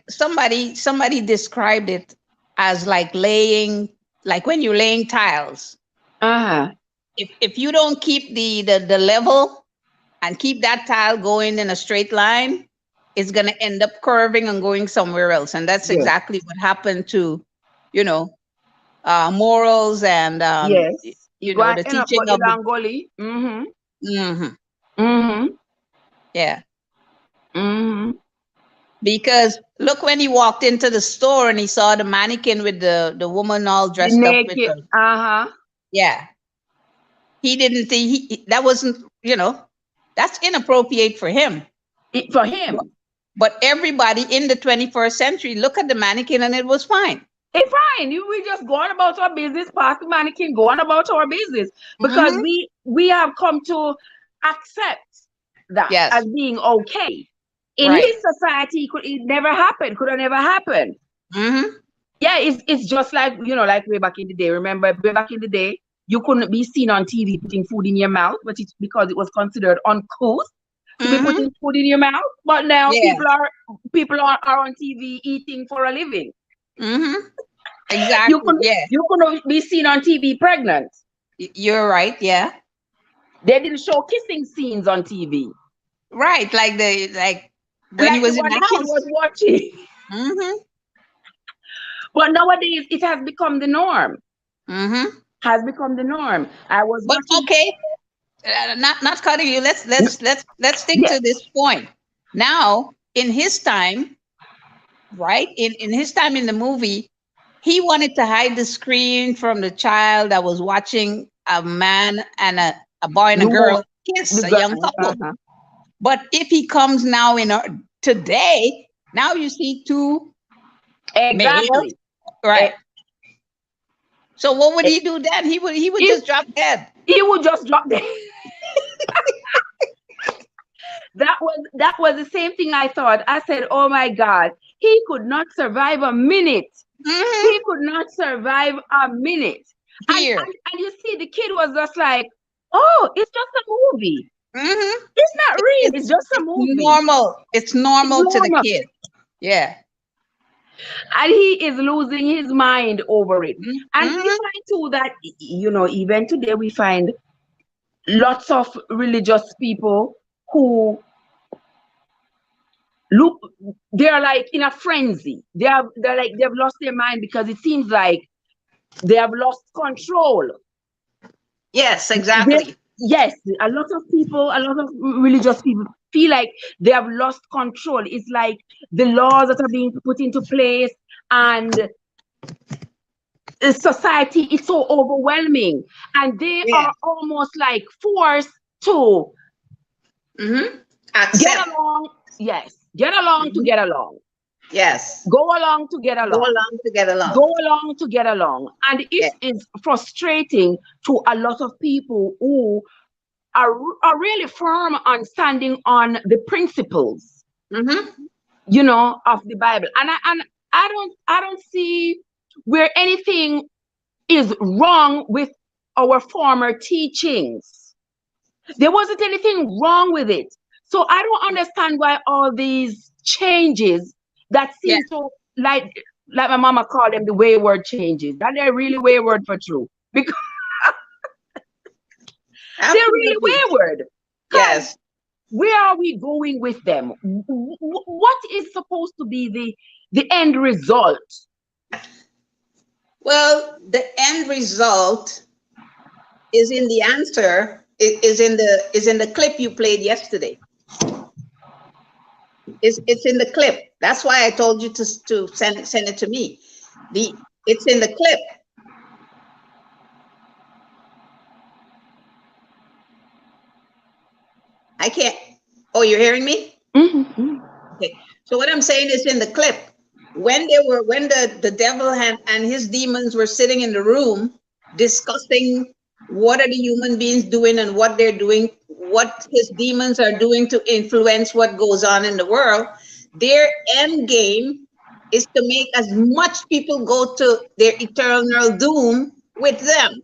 somebody described it as like laying, like when you're laying tiles. Uh-huh. If you don't keep the level and keep that tile going in a straight line, it's gonna end up curving and going somewhere else. And that's Yes. exactly what happened to, you know, morals and Yes. You go the and end up teaching go of the. Ilangoli. Mm-hmm. Mhm. Mm-hmm. Yeah. Mm-hmm. Because look, when he walked into the store and he saw the mannequin with the woman all The dressed up with naked. her. Uh-huh. Yeah. He didn't think that wasn't, that's inappropriate for him. For But, him. but everybody in the 21st century look at the mannequin and it was fine. It's fine. We just go on about our business, past the mannequin, go on about our business. Because Hmm. we have come to accept that as Yes. being okay. In Right. his society, it never happened, could have never happened. Hmm. Yeah, it's just like, like way back in the day. Remember, way back in the day, you couldn't be seen on TV putting food in your mouth, but it's because it was considered uncouth to be Hmm. putting food in your mouth. But now Yeah. people are on TV eating for a living. Hmm. You Exactly. could Yeah. you could be seen on TV pregnant. You're right. Yeah. They didn't show kissing scenes on TV, Right. Like when he like the was in one the the kid house. was watching. Hmm. But nowadays, it has become the norm. Hmm. Has become the norm. I was But watching. okay, not cutting you. Let's stick Yes, to this point. Now, in his time, right? In his time in the movie, he wanted to hide the screen from the child that was watching a man and a boy and a the girl woman, kiss, the a girl. young couple. Uh-huh. But if he comes now today, now you see two males, Exactly. right? Eh, So what would eh, he do then? He would He, just drop dead. he would just drop dead. That was the same thing I thought. I said, "Oh my God, he could not survive a minute. He Hmm. could not survive a minute." And Here. and, and you see, the kid was just like, "Oh, it's just a movie. Hmm. It's not real. It's It's just a it's movie. normal. It's It's normal to the normal." kid. Yeah. And he is losing his mind over it. And we Mm-hmm. find too that even today we find lots of religious people who look, they're like in a frenzy. They're like they've lost their mind because it seems like they have lost control. Yes, They, exactly. yes, a lot of religious people feel like they have lost control. It's like the laws that are being put into place, and the society is so overwhelming, and they Yeah. are almost like forced to Mm-hmm. get Accept. along. Yes, get along to Mhm. get along. Yes. Go along to get Go along. along to get Go along. along to get along. And it Yeah. is frustrating to a lot of people who are really firm on standing on the principles, Mm-hmm. of the Bible. And I don't see where anything is wrong with our former teachings. There wasn't anything wrong with it. So I don't understand why all these changes that Yeah. seem so like my mama called them the wayward changes. That they're really wayward for true. Because they're really Absolutely. wayward. Because Yes. where are we going with them? What is supposed to be the end result? Well, the end result is in the answer. Is in the clip you played yesterday. It's in the clip. That's why I told you to send it to me. It's in the clip. I can't. Oh, you're hearing me? Mm-hmm. Okay. So what I'm saying is in the clip, when the devil and his demons were sitting in the room discussing what are the human beings doing and what they're doing, what his demons are doing to influence what goes on in the world, their end game is to make as much people go to their eternal doom with them.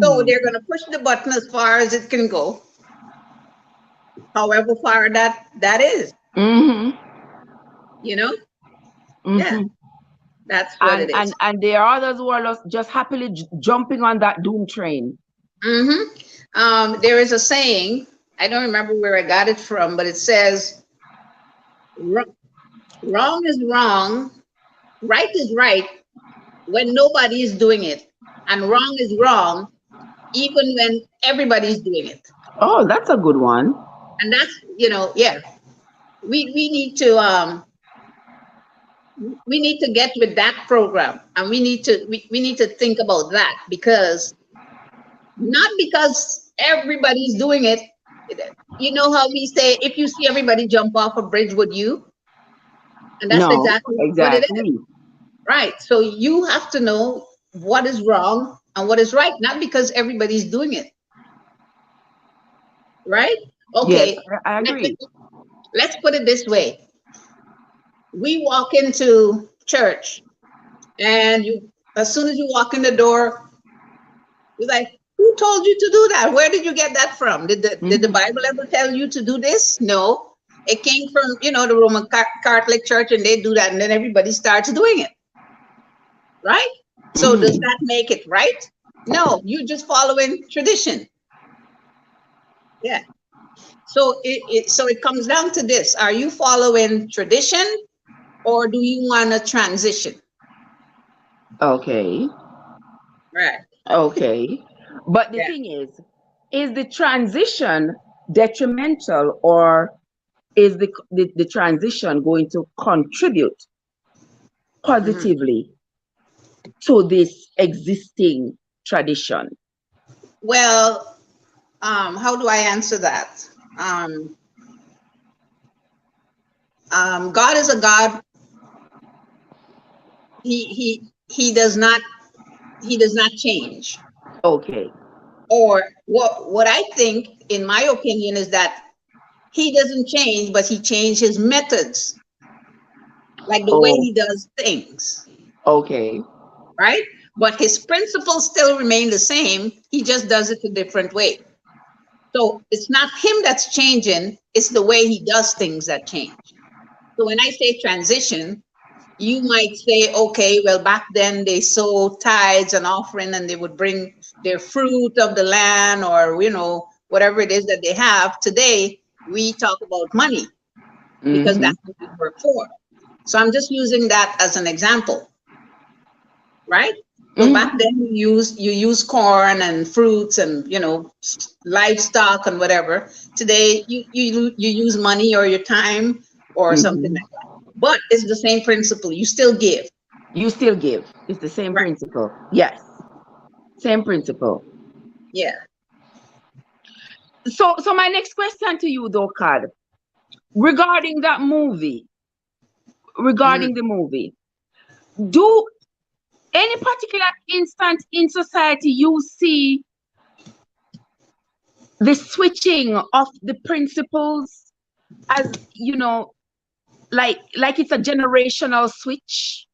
So they're going to push the button as far as it can go, however far that is. Mm-hmm. You know? Yeah, Mm-hmm. that's what it is. And there are others who are just happily jumping on that doom train. There is a saying, I don't remember where I got it from, but it says, wrong is wrong, right is right when nobody is doing it, and wrong is wrong even when everybody's doing it. Oh, that's a good one. And that's, yeah, we need to we need to get with that program, and we need to think about that, because not because everybody's doing it. You know how we say, if you see everybody jump off a bridge, would you? And that's No, exactly what it is. exactly. Right. So you have to know what is wrong and what is right, not because everybody's doing it. Right? Yes, Okay. I agree. Let's put it this way. We walk into church, and as soon as you walk in the door, you're like, who told you to do that? Where did you get that from? Did the Bible ever tell you to do this? No. It came from, the Roman Catholic Church, and they do that, and then everybody starts doing it. Right? So does that make it right? No, you're just following tradition. Yeah. So it comes down to this. Are you following tradition, or do you want to transition? Okay. Right. Okay. But the thing is the transition detrimental, or is the transition going to contribute positively to this existing tradition? Well, how do I answer that? God is a God. He does not change. Okay. Or what I think, in my opinion, is that he doesn't change, but he changed his methods, like the way he does things. Okay. Right? But his principles still remain the same. He just does it a different way. So it's not him that's changing, it's the way he does things that change. So when I say transition, you might say, okay, well, back then they sow tithes and offering, and they would bring their fruit of the land, or, whatever it is that they have. Today, we talk about money, because that's what we work for. So I'm just using that as an example. Right? So back then you use corn and fruits and livestock and whatever. Today you use money or your time or something like that. But it's the same principle. You still give. You still give. It's the same principle. Yes. Same principle. Yeah. So my next question to you though, Kad, regarding that movie, regarding the movie, do any particular instant in society you see the switching of the principles, as like it's a generational switch?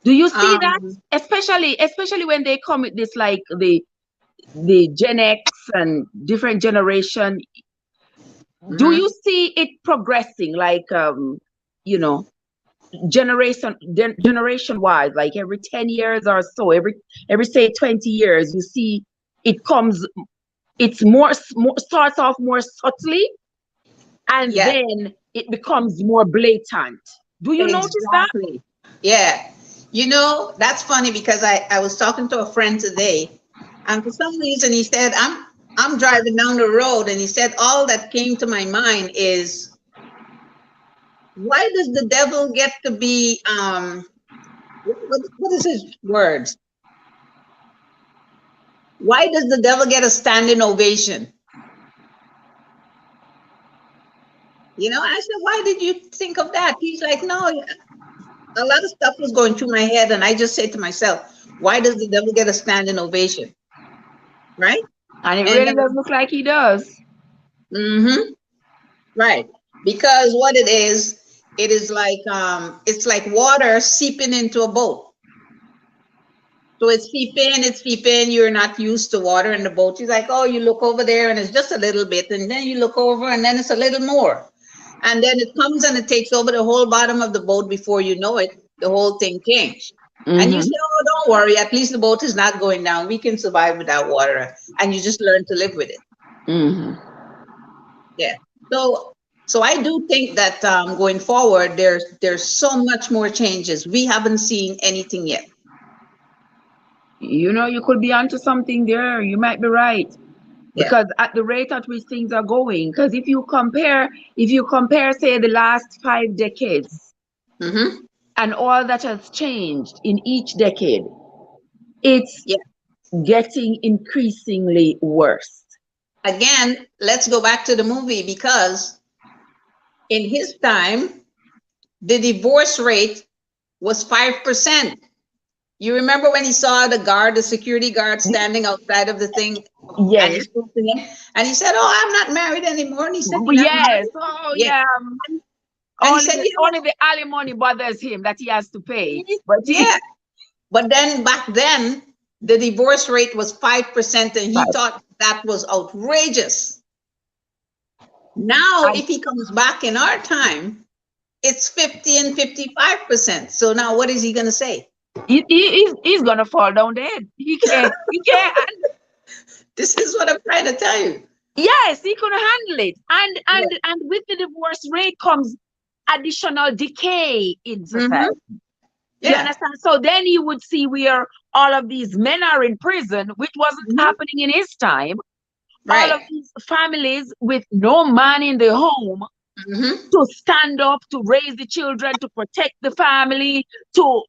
Do you see that, especially when they come with this, like the Gen X and different generation? Do you see it progressing, like generation wise, like every 10 years or so, every say 20 years, you see it comes, it's more starts off more subtly, and then it becomes more blatant? Do you notice that? Yeah. That's funny, because I was talking to a friend today, and for some reason he said, I'm driving down the road, and he said, all that came to my mind is, why does the devil get to be what is his words? Why does the devil get a standing ovation? I said, why did you think of that? He's like, no, a lot of stuff was going through my head. And I just said to myself, why does the devil get a standing ovation? Right. And it And really then, does look like he does. mm-hmm, right. Because what it is like, it's like water seeping into a boat. So it's seeping. You're not used to water in the boat. She's like, oh, you look over there and it's just a little bit. And then you look over and then it's a little more. And then it comes and it takes over the whole bottom of the boat. Before you know it, the whole thing changed. And you say, Mm-hmm. oh, don't worry. At least the boat is not going down. We can survive without water. And you just learn to live with it. Mm-hmm. Yeah. So, so I do think that going forward, there's so much more changes. We haven't seen anything yet. You could be onto something there. You might be right. Yeah. Because at the rate at which things are going, because if you compare, say, the last 5 decades Mm-hmm. and all that has changed in each decade, it's Yeah. getting increasingly worse. Again, let's go back to the movie because in his time, the divorce rate was 5%. You remember when he saw the security guard standing outside of the thing and he Yes. spoke to him and he said, oh, I'm not married anymore. And he said, you're not Yes. married? Oh, Yeah. yeah. And he Only said, the you know only the alimony bothers him that he has to pay. what? But Yeah. But then back then, the divorce rate was 5%, and he right. thought that was outrageous. Now, And if he comes back in our time, it's 50 and 55%. So now what is he going to say? he's gonna fall down dead. He can't. This is what I'm trying to tell you. Yes, he could handle it. And Yeah. and and with the divorce rate comes additional decay in Hmm. society. You Yeah. understand? So then you would see where all of these men are in prison, which wasn't Hmm. happening in his time. All of Right. these families with no man in the home Hmm. to stand up, to raise the children, to protect the family, to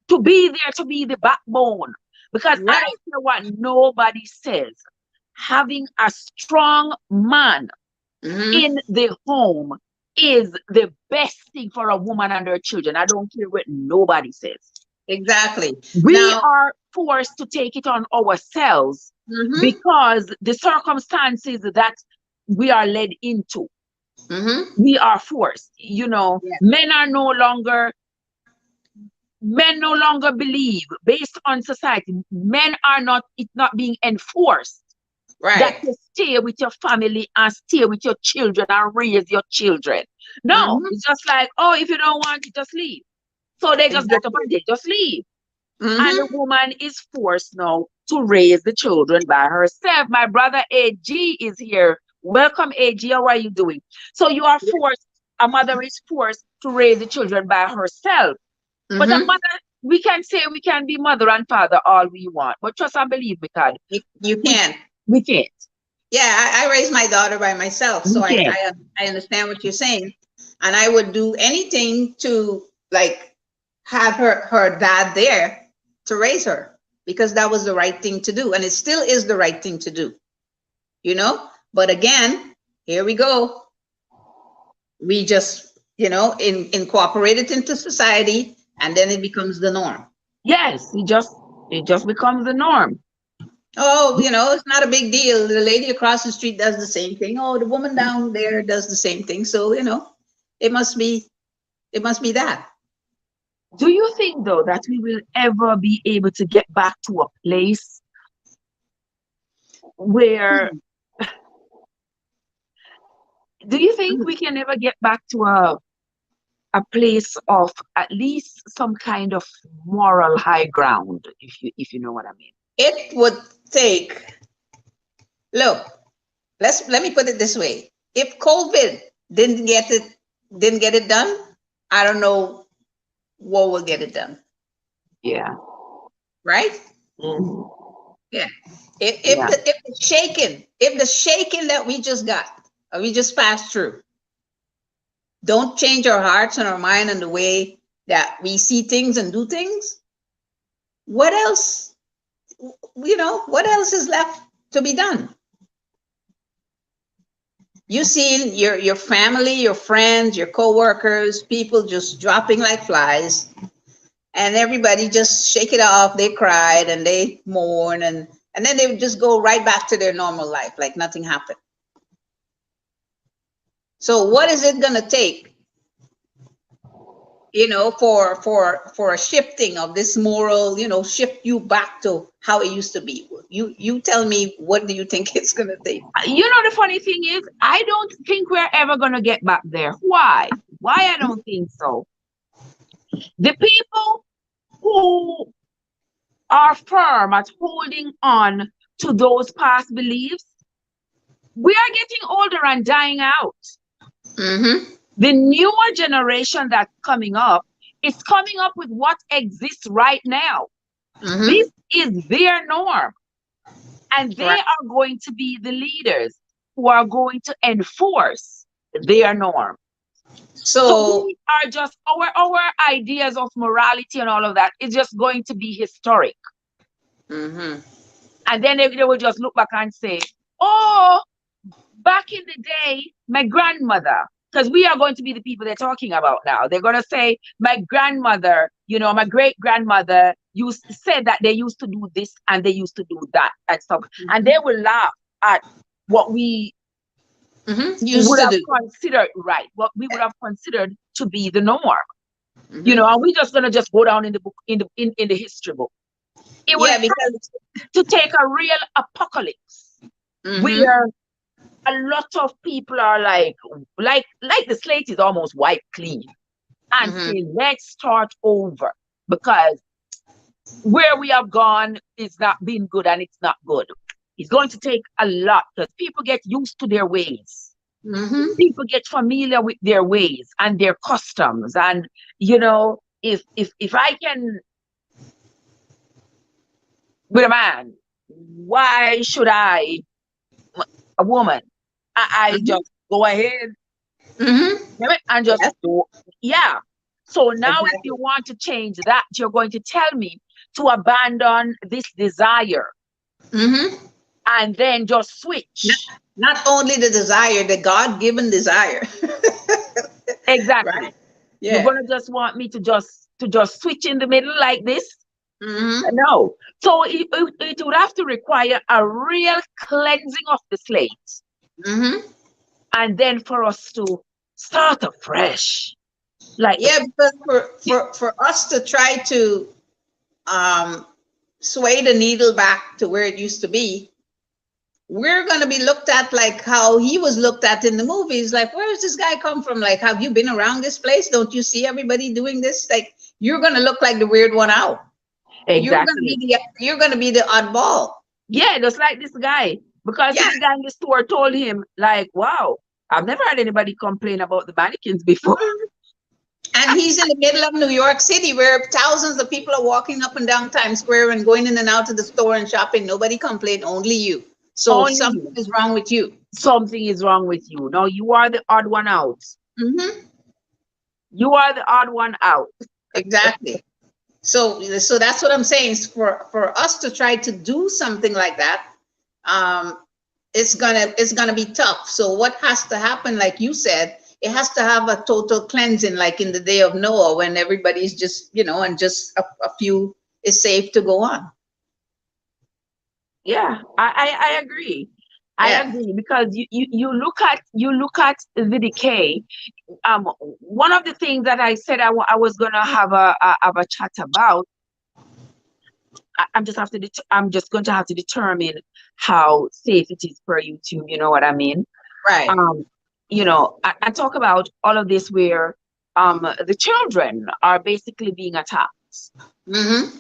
to be there, to be the backbone. Because I Right. don't care what nobody says, having a strong man Hmm. in the home is the best thing for a woman and her children. I don't care what nobody says. Exactly. We Now, are forced to take it on ourselves hmm, because the circumstances that we are led into, hmm, we are forced. yeah, Men no longer believe, based on society, men are not, it's not being enforced that right. you stay with your family and stay with your children and raise your children. No, Hmm. it's just like, oh, if you don't want it, just leave. So they just get up Exactly. and they just leave. And the Hmm. woman is forced now to raise the children by herself. My brother AG is here. Welcome, AG. How are you doing? So you are forced, a mother is forced to raise the children by herself. But a Hmm. mother, we can say we can be mother and father all we want, but trust and believe me, God, You we, can. we can't. Yeah, I raised my daughter by myself, so We can't. I understand what you're saying, and I would do anything to like have her dad there to raise her because that was the right thing to do, and it still is the right thing to do, you know. But again, here we go. We just incorporate it into society, and then it becomes the norm. Yes, it just becomes the norm. Oh, it's not a big deal. The lady across the street does the same thing. Oh, the woman down there does the same thing. So, it must be it must be that. Do you think though that we will ever be able to get back to a place where do you think we can ever get back to a place of at least some kind of moral high ground, if you know what I mean? It would take, look, let me put it this way. If COVID didn't get it done, I don't know what will get it done, Yeah. right? Mhm. Yeah. If Yeah. the shaking that we just passed through, don't change our hearts and our mind and the way that we see things and do things, what else, what else is left to be done? You seen your family, your friends, your coworkers, people just dropping like flies, and everybody just shake it off. They cried and they mourn, and then they would just go right back to their normal life like nothing happened. So what is it gonna take, for a shifting of this moral, shift you back to how it used to be? You tell me, what do you think it's gonna take? The funny thing is, I don't think we're ever going to get back there. Why? Why I don't think so? The people who are firm at holding on to those past beliefs, we are getting older and dying out. Mm-hmm. The newer generation that's coming up is coming up with what exists right now. Mm-hmm. This is their norm. And they Right. are going to be the leaders who are going to enforce their norm. So So we are just our ideas of morality and all of that is just going to be historic. mm-hmm. And then they will just look back and say, oh, back in the day, my grandmother, because we are going to be the people they're talking about now. They're going to say, my grandmother, my great grandmother said that they used to do this and they used to do that and stuff. Mm-hmm. And they will laugh at what we Used would to have do. considered right, what we would have considered to be the norm. Mm-hmm. And we're just gonna just go down in the book, in the history book. It will Yeah, because to take a real apocalypse mm-hmm. where a lot of people are like the slate is almost wiped clean and Mm-hmm. say, let's start over, because where we have gone is not been good and it's not good. It's going to take a lot because people get used to their ways. Mm-hmm. People get familiar with their ways and their customs. And if I can with a man, why should I, a woman, I Mm-hmm. just go ahead Mm-hmm. and just Yes, do, yeah. So now if you exactly. want to change that, you're going to tell me to abandon this desire Mm-hmm. and then just switch. Not only the desire, the God-given desire. Exactly. Right. You're Yeah. gonna just want me to just switch in the middle like this? Mm-hmm. No. So it would have to require a real cleansing of the slate, Mm-hmm. and then for us to start afresh. Like Yeah, because for us to try to sway the needle back to where it used to be, we're going to be looked at like how he was looked at in the movies. Like, where does this guy come from? Like, have you been around this place? Don't you see everybody doing this? Like, you're going to look like the weird one out. exactly. You're going to be the oddball. Yeah, just like this guy. Because Yeah. the guy in the store told him, like, wow, I've never had anybody complain about the mannequins before. And he's in the middle of New York City where thousands of people are walking up and down Times Square and going in and out of the store and shopping. Nobody complained, only you. So Only something you. is wrong with you. Something is wrong with you. No, you are the odd one out. Mm-hmm. You are the odd one out. Exactly. So that's what I'm saying. Is for us to try to do something like that, it's gonna be tough. So what has to happen, like you said, it has to have a total cleansing, like in the day of Noah, when everybody's just, and just a few is safe to go on. Yeah, I agree. I Yeah. agree, because you look at the decay. One of the things that I said I was gonna have a chat about. I'm just going to have to determine how safe it is for YouTube. You know what I mean? Right. I talk about all of this where the children are basically being attacked. Mm-hmm.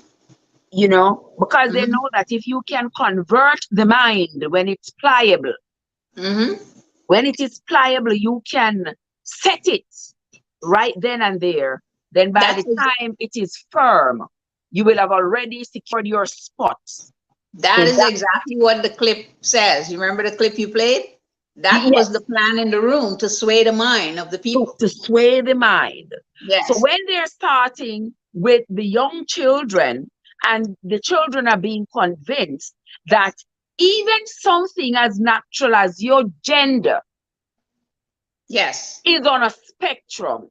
Because they Mm-hmm. know that if you can convert the mind when it's pliable, Mm-hmm. when it is pliable, you can set it right then and there. Then by That's the time it is firm, you will have already secured your spot. That is exactly what the clip says. You remember the clip you played? That Yes. was the plan in the room, to sway the mind of the people. To sway the mind. Yes. So when they're starting with the young children, and the children are being convinced that even something as natural as your gender Yes. is on a spectrum.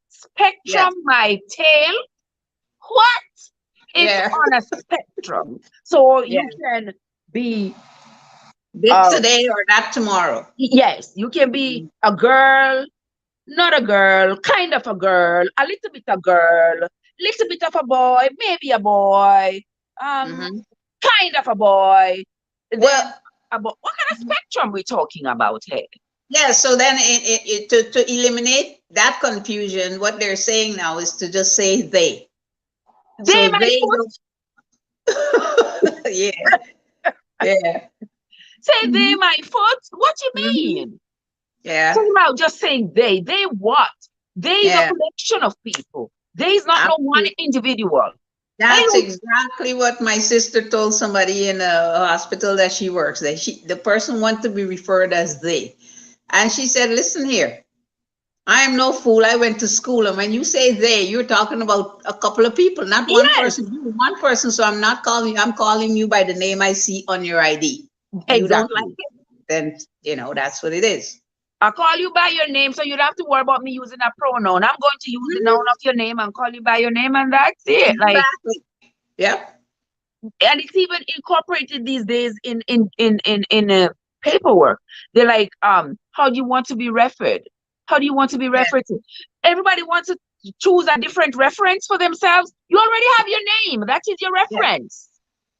Yes. Spectrum, my tail. What? It's Yeah. on a spectrum. So Yeah. you can be, This today or that tomorrow. yes, you can be a girl, not a girl, kind of a girl, a little bit a girl, little bit of a boy, maybe a boy, Mm-hmm. kind of a boy. Then Well, about what kind of spectrum we talking about here? yeah. So then, to eliminate that confusion, what they're saying now is to just say they. They So my they foot. don't. Yeah. Yeah. Say they Mhm. my foot. What you Mhm. mean? Yeah. Talking about just saying they. They what? They is a Yeah. collection of people. They is not no one Absolutely. individual. I That's don't. exactly what my sister told somebody in a hospital that she works. That the person wanted to be referred as they, and she said, "Listen here, I am no fool. I went to school, and when you say they, you're talking about a couple of people, not one Yes, person. You're one person, so I'm not calling you. I'm calling you by the name I see on your ID. You don't like exactly. it, then that's what it is." I call you by your name, so you don't have to worry about me using a pronoun. I'm going to use the noun Mhm. of your name and call you by your name, and that's it. Like, Exactly. Yep. and it's even incorporated these days in paperwork. They're like, how do you want to be referred? How do you want to be Yeah. referred to? Everybody wants to choose a different reference for themselves. You already have your name. That is your Yeah. reference.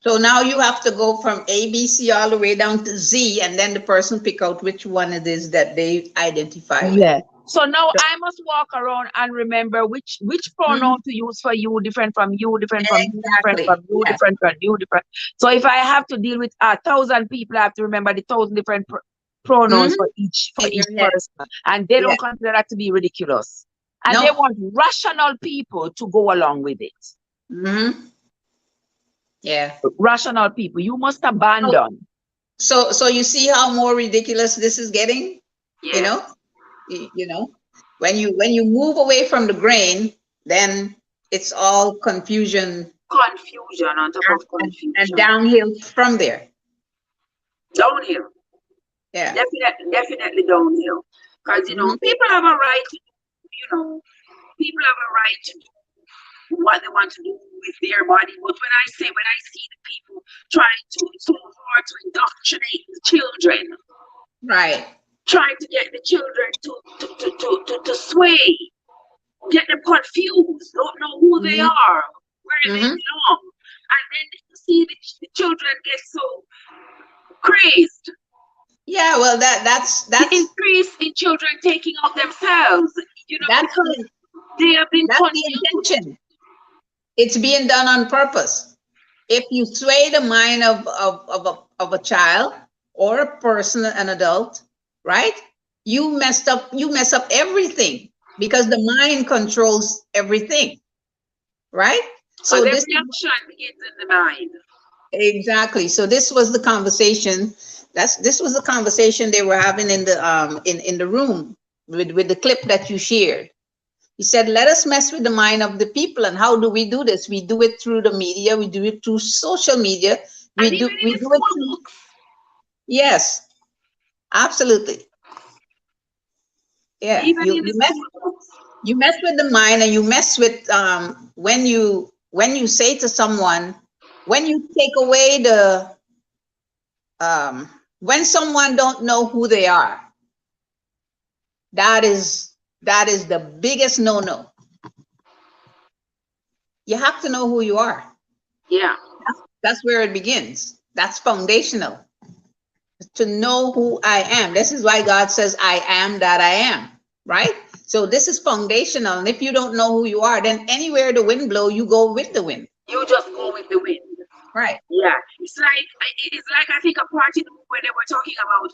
So now you have to go from A, B, C all the way down to Z, and then the person pick out which one it is that they identify with. Yeah. So now So, I must walk around and remember which pronoun mhm. to use for you, different from you, different from you, different Exactly. from you, Yes. different from you, different. So if I have to deal with 1,000 people, I have to remember the 1,000 different pronouns Hmm. for In each your head. person, and they Yeah. don't consider that to be ridiculous, and they No. want rational people to go along with it. Hmm. Yeah. Rational people, you must So, abandon. so you see how more ridiculous this is getting. You Yes. know. You know, when you move away from the grain, then it's all confusion Confusion on top of and confusion. downhill from there. Downhill. Yeah. Definitely downhill. Because, Hmm. people have a right to, people have a right to do what they want to do with their body. But when I see the people trying to, so hard to indoctrinate the children, Right. trying to get the children to sway, get them confused, don't know who they Hmm. are, where they Hmm. belong. And then you see the children get so crazed. Yeah, well, The increase in children taking out themselves, that's because the they have been that's the confused. intention. It's being done on purpose. If you sway the mind of a child or a person, an adult, right? You mess up everything because the mind controls everything, right? Because So this every is action begins in the mind. exactly. So this was the conversation. This was the conversation they were having in the room with the clip that you shared. He said, let us mess with the mind of the people. And how do we do this? We do it through the media. We do it through social media. And We even do in we the do it school through, books. yes, absolutely. Yeah. Even in the school books. You mess with the mind, and you mess with when you say to someone, when you take away the when someone don't know who they are, that is the biggest no-no. You have to know who you are. Yeah. That's where it begins. That's foundational. To know who I am. This is why God says, I am that I am, right? So this is foundational. And if you don't know who you are, then anywhere the wind blow, you go with the wind. You just go with the wind. Right. Yeah. It's like I think a part in the book where they were talking about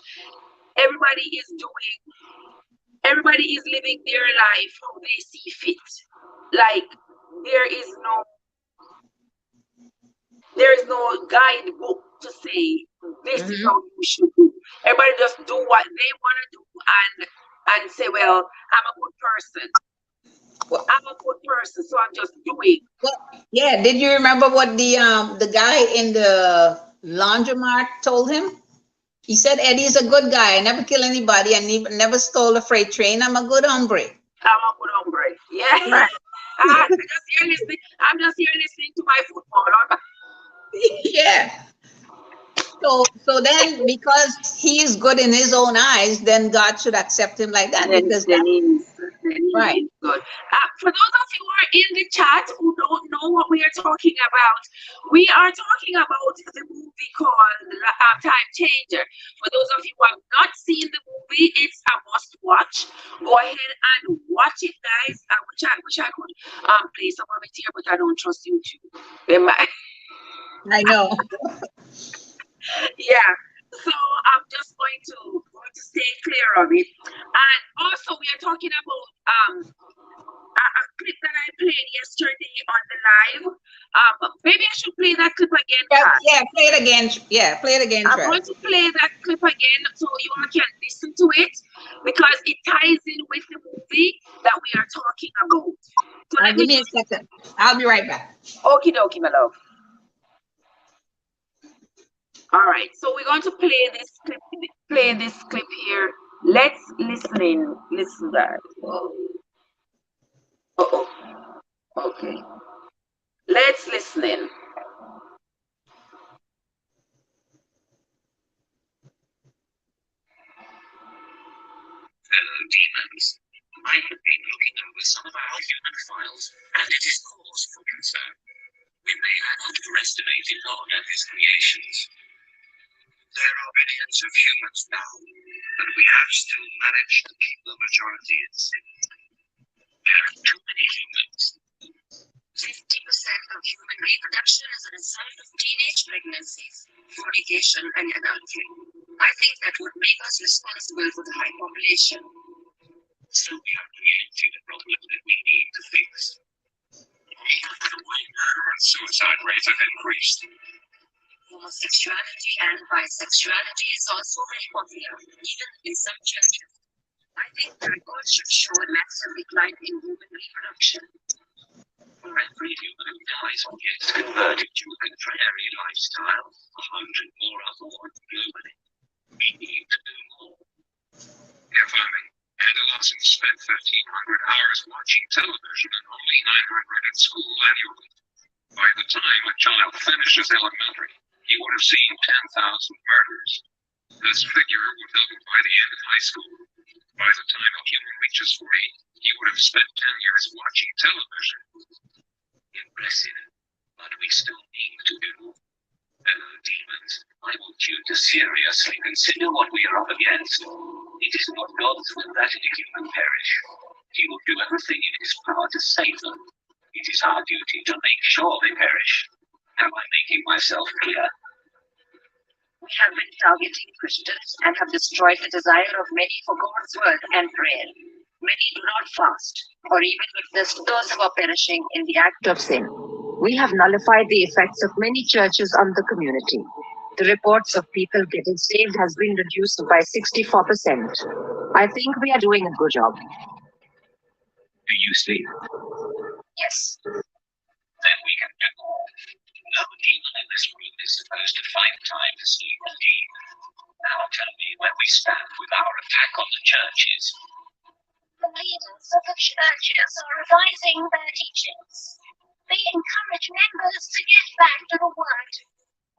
everybody is doing everybody is living their life how they see fit. Like there is no there is no guidebook to say this is how Hmm. you should do. Everybody just do what they want to do and say, well, I'm a good person. Well, I'm a good person, so I'm just doing. well, yeah. Did you remember what the guy in the laundromat told him? He said Eddie's a good guy. I never kill anybody. I never stole a freight train. I'm a good hombre. I'm a good hombre. Yeah. I'm just here listening to my football. Yeah. So then, because he is good in his own eyes, then God should accept him like that, because Then that, right. he's good. For those of you who are in the chat who don't know what we are talking about, we are talking about the movie called Time Changer. For those of you who have not seen the movie, it's a must watch. Go ahead and watch it, guys. I wish I could play some of it here, but I don't trust YouTube. I know. Yeah, so I'm just going to stay clear of it. And also we are talking about a clip that I played yesterday on the live. Maybe I should play that clip again. Yeah, play it again. Yeah, play it again, I'm Trev. going to play that clip again so you all can listen to it, because it ties in with the movie that we are talking about. So Give me a second. I'll be right back. Okie dokie, my love. All right, so we're going to play this clip here. Let's listen, guys. Oh, okay. Let's listen in. Fellow demons, I have been looking over some of our human files, and it is cause for concern. We may have underestimated God and his creations. There are billions of humans now, but we have still managed to keep the majority in sin. There are too many humans. 50% of human reproduction is a result of teenage pregnancies, fornication, and adultery. I think that would make us responsible for the high population. So we have created a problem that we need to fix. The way murder and suicide rates have increased. Homosexuality and bisexuality is also very popular, even in some churches. I think that God should show a massive decline in human reproduction. For every human who dies or gets converted to a contrary lifestyle, 100 more are born globally. We need to do more. Affirming. Adolescents spend 1,500 hours watching television and only 900 in school annually. By the time a child finishes elementary, he would have seen 10,000 murders. This figure would double by the end of high school. By the time a human reaches 40, he would have spent 10 years watching television. Impressive, but we still need to do more. Hello, demons. I want you to seriously consider what we are up against. It is not God's will that any human perish. He will do everything in his power to save them. It is our duty to make sure they perish. Am I making myself clear? We have been targeting Christians and have destroyed the desire of many for God's word and prayer. Many do not fast, or even witness those who are perishing in the act of sin. We have nullified the effects of many churches on the community. The reports of people getting saved has been reduced by 64%. I think we are doing a good job. Do you see? Yes. Then we can do more. No demon in this room is supposed to find time to sleep indeed. Now tell me where we stand with our attack on the churches. The leaders of the churches are revising their teachings. They encourage members to get back to the word.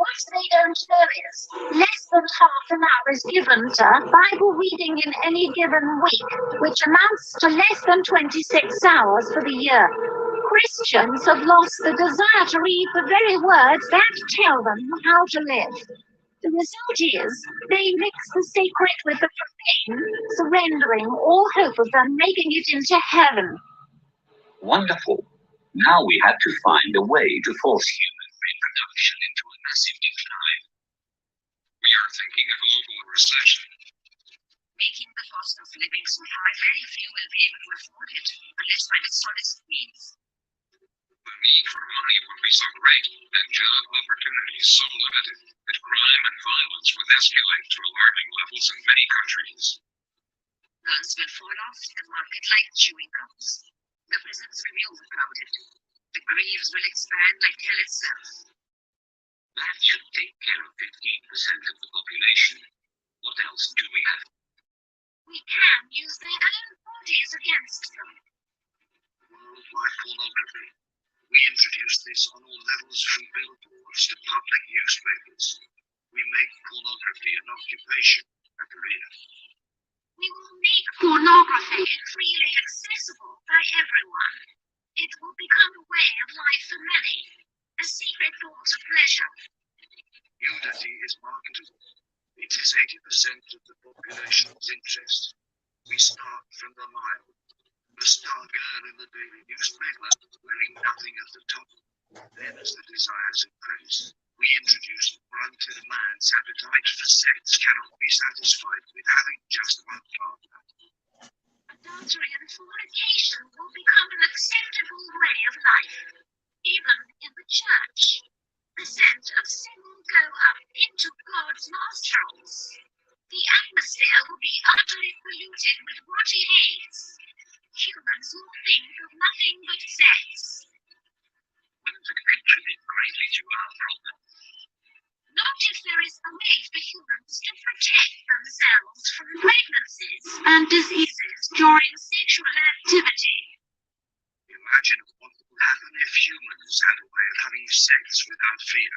What they don't know is less than half an hour is given to Bible reading in any given week, which amounts to less than 26 hours for the year. Christians have lost the desire to read the very words that tell them how to live. The result is they mix the sacred with the profane, surrendering all hope of them making it into heaven. Wonderful. Now we had to find a way to force human reproduction into a massive decline. We are thinking of global recession. Making the cost of living so high, very few will be able to afford it, unless by dishonest means. The need for money would be so great, and job opportunities so limited, that crime and violence would escalate to alarming levels in many countries. Guns will fall off the market like chewing gums. The prisons will be overcrowded. The graves will expand like hell itself. That should take care of 15% of the population. What else do we have? We can use their own bodies against them. Worldwide pornography. We introduce this on all levels from billboards to public newspapers. We make pornography an occupation, a career. We will make pornography freely accessible by everyone. It will become a way of life for many, a secret source of pleasure. Nudity is marketable. It is 80% of the population's interest. We start from the mild. The star girl in the daily newspaper, wearing nothing at the top. Then as the desires increase, we introduce until man's appetite for sex cannot be satisfied with having just one partner. Adultery and fornication will become an acceptable way of life, even in the church. The scent of sin will go up into God's nostrils. The atmosphere will be utterly polluted with what he hates. Humans will think of nothing but sex. Wouldn't it contribute greatly to our problem? Not if there is a way for humans to protect themselves from pregnancies and diseases during sexual activity. Imagine what would happen if humans had a way of having sex without fear.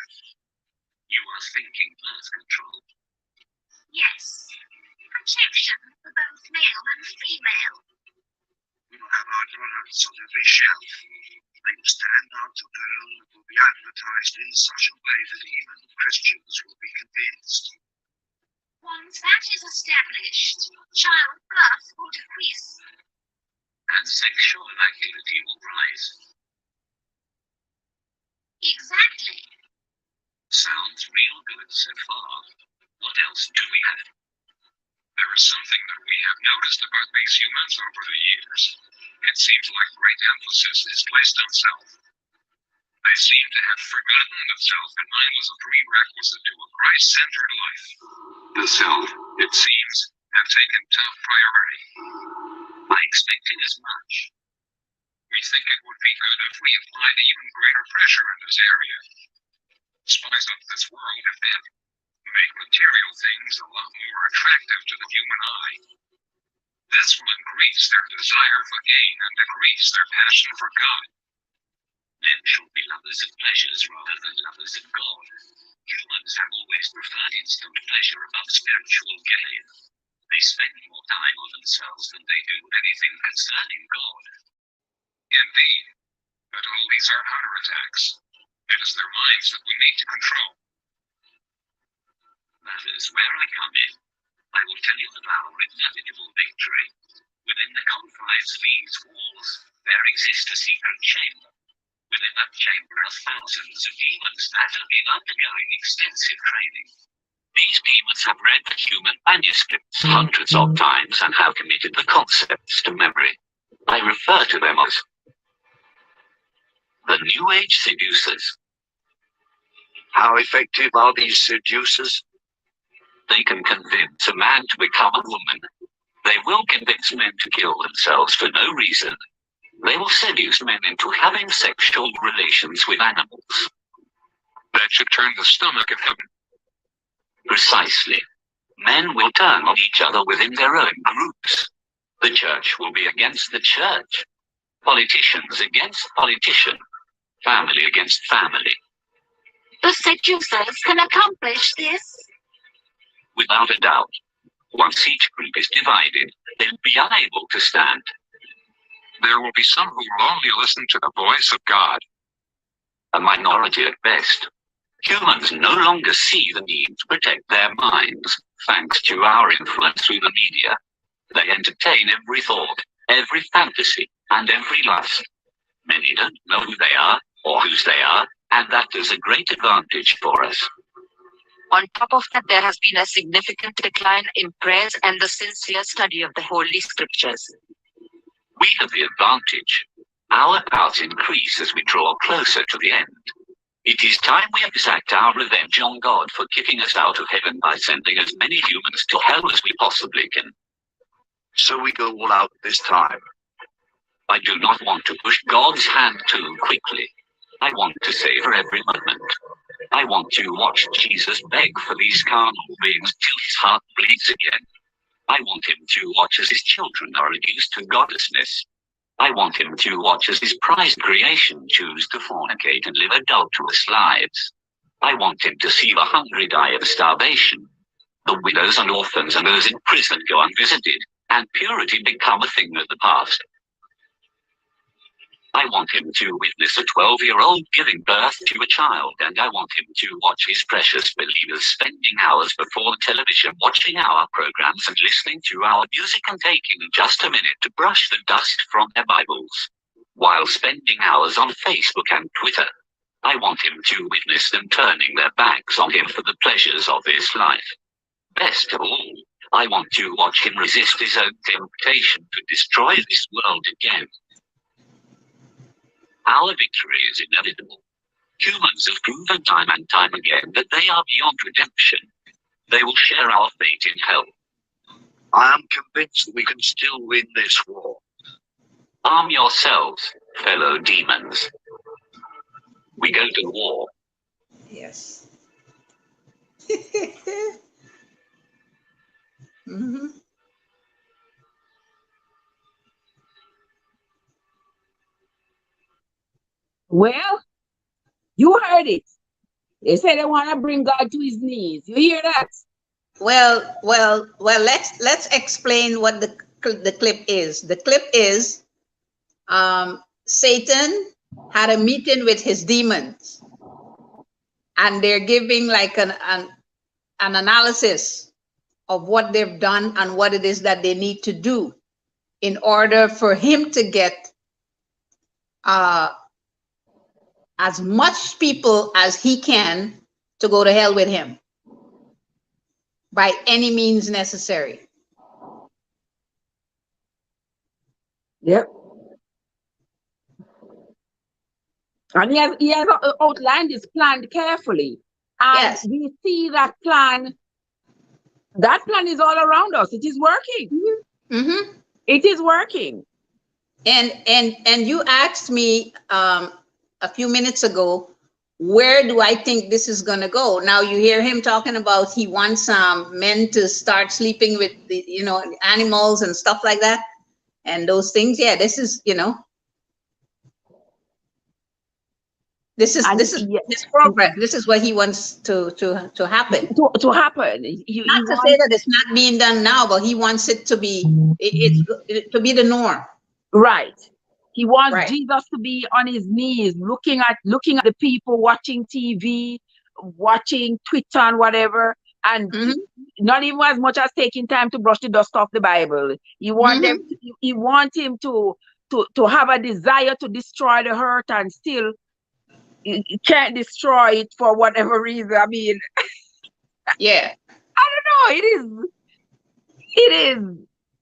You are thinking birth control. Yes. Protection for both male and female. We will have our products on every shelf. They will stand out on their own and will be advertised in such a way that even Christians will be convinced. Once that is established, childbirth will decrease. And sexual activity will rise. Exactly. Sounds real good so far. What else do we have? There is something that we have noticed about these humans over the years. It seems like great emphasis is placed on self. They seem to have forgotten that self-denial is a prerequisite to a Christ-centered life. The self, it seems, have taken top priority. I expected as much. We think it would be good if we applied even greater pressure in this area. Spice up this world a bit. Make material things a lot more attractive to the human eye. This will increase their desire for gain and decrease their passion for God. Men should be lovers of pleasures rather than lovers of God. Humans have always preferred instant pleasure above spiritual gain. They spend more time on themselves than they do anything concerning God. Indeed, but all these are heart attacks. It is their minds that we need to control. That is where I come in. I will tell you of our inevitable victory. Within the confines of these walls, there exists a secret chamber. Within that chamber are thousands of demons that have been undergoing extensive training. These demons have read the human manuscripts hundreds of times and have committed the concepts to memory. I refer to them as the New Age seducers. How effective are these seducers? They can convince a man to become a woman. They will convince men to kill themselves for no reason. They will seduce men into having sexual relations with animals. That should turn the stomach of heaven. Precisely. Men will turn on each other within their own groups. The church will be against the church. Politicians against politician. Family against family. The seducers can accomplish this? Without a doubt. Once each group is divided, they'll be unable to stand. There will be some who will only listen to the voice of God. A minority at best. Humans no longer see the need to protect their minds, thanks to our influence through the media. They entertain every thought, every fantasy, and every lust. Many don't know who they are, or whose they are, and that is a great advantage for us. On top of that, there has been a significant decline in prayers and the sincere study of the Holy Scriptures. We have the advantage. Our powers increase as we draw closer to the end. It is time we exact our revenge on God for kicking us out of heaven by sending as many humans to hell as we possibly can. So we go all out this time. I do not want to push God's hand too quickly. I want to savor every moment. I want to watch Jesus beg for these carnal beings till his heart bleeds again. I want him to watch as his children are reduced to godlessness. I want him to watch as his prized creation choose to fornicate and live adulterous lives. I want him to see the hungry die of starvation, the widows and orphans and those in prison go unvisited, and purity become a thing of the past. I want him to witness a 12-year-old giving birth to a child, and I want him to watch his precious believers spending hours before the television watching our programs and listening to our music and taking just a minute to brush the dust from their Bibles, while spending hours on Facebook and Twitter. I want him to witness them turning their backs on him for the pleasures of this life. Best of all, I want to watch him resist his own temptation to destroy this world again. Our victory is inevitable. Humans have proven time and time again that they are beyond redemption. They will share our fate in hell. I am convinced that we can still win this war. Arm yourselves, fellow demons. We go to war. Yes. Mhm. Well, you heard it. They say they want to bring God to his knees. You hear that? Well. Let's explain what the clip is. The clip is Satan had a meeting with his demons, and they're giving like an analysis of what they've done and what it is that they need to do in order for him to get as much people as he can to go to hell with him by any means necessary. Yep. And he has outlined his plan carefully. And Yes. we see that plan is all around us. It is working. Mm-hmm. It is working. And you asked me a few minutes ago, where do I think this is going to go? Now you hear him talking about he wants men to start sleeping with the animals and stuff like that, and those things. Yeah, this is this progress. This is what he wants to happen. To happen. Not to say that it's not being done now, but he wants it to be to be the norm. Right. He wants Right. Jesus to be on his knees, looking at the people, watching TV, watching Twitter and whatever, and not even as much as taking time to brush the dust off the Bible. You want them. You want him to have a desire to destroy the earth, and still you can't destroy it for whatever reason. I mean, Yeah. I don't know. It is.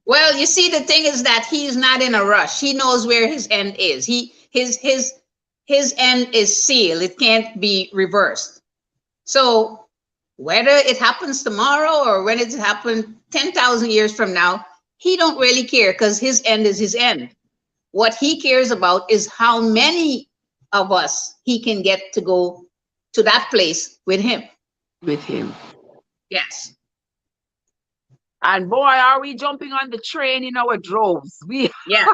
Well, you see, the thing is that he's not in a rush. He knows where his end is. His end is sealed. It can't be reversed. So whether it happens tomorrow or when it's happened 10,000 years from now, he don't really care, because his end is his end. What he cares about is how many of us he can get to go to that place with him. Yes. And boy, are we jumping on the train in our droves. Yeah.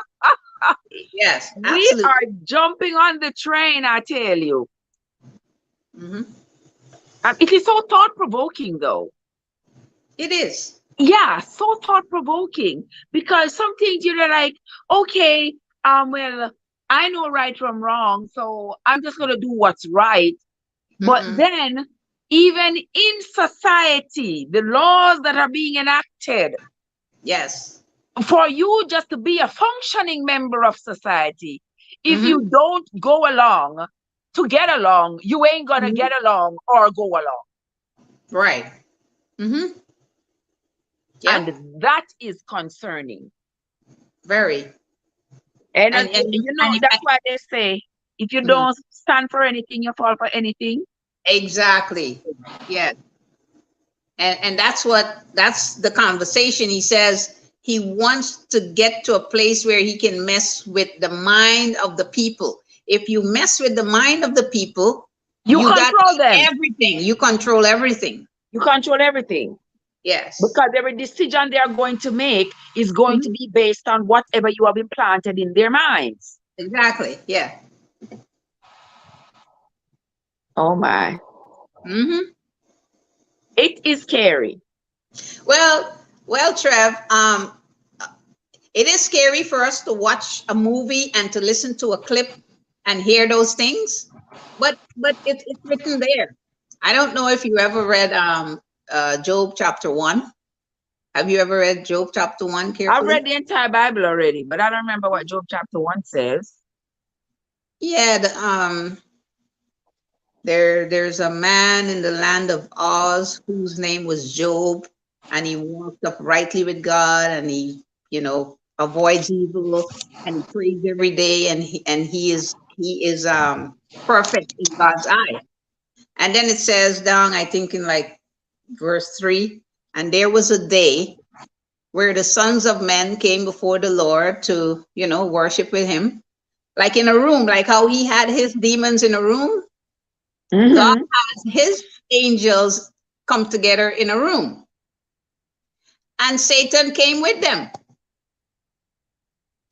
Yes, We absolutely. are jumping on the train, I tell you. It is so thought-provoking, though. It is. Yeah, so thought-provoking. Because some things you're like, okay, well, I know right from wrong, so I'm just going to do what's right. But then, even in society, the laws that are being enacted, Yes. for you just to be a functioning member of society, if you don't go along to get along, you ain't gonna get along or go along. Right. Yeah. And that is concerning. Very. And And that's why they say, if you don't stand for anything, you fall for anything. Exactly. Yeah. And that's the conversation. He says he wants to get to a place where he can mess with the mind of the people. If you mess with the mind of the people, You got control them. everything. You control everything. You control everything. Yes. Because every decision they are going to make is going to be based on whatever you have implanted in their minds. Exactly. Yeah. Oh my. Mm-hmm. It is scary. Well, Trev, it is scary for us to watch a movie and to listen to a clip and hear those things, but it's written there. I don't know if you ever read Job chapter 1. Have you ever read Job chapter 1 carefully? I've read the entire Bible already, but I don't remember what Job chapter 1 says. Yeah, there's a man in the land of Oz whose name was Job, and he walked uprightly with God, and he, avoids evil, and he prays every day, and he is perfect in God's eye. And then it says down, I think in like verse 3, and there was a day where the sons of men came before the Lord to, worship with him, like in a room, like how he had his demons in a room. God has his angels come together in a room, and Satan came with them.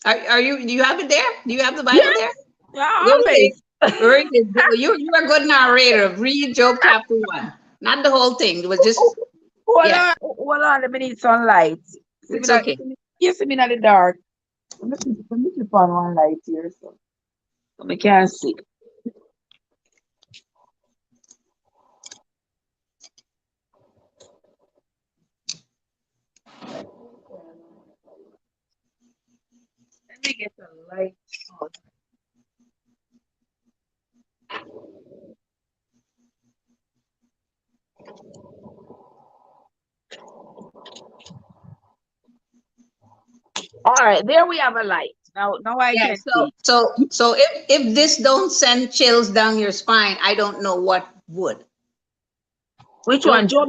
Do you have it there? Do you have the Bible there? Yeah, always. Read it. You are a good narrator. Read Job chapter 1, not the whole thing. It was just hold on. Let me need some light. It's okay. You see me in the dark. Let me keep on one light here, so I can't see. Let me get the light on. All right, there we have a light. Now I can see. So if this don't send chills down your spine, I don't know what would. Which one? Job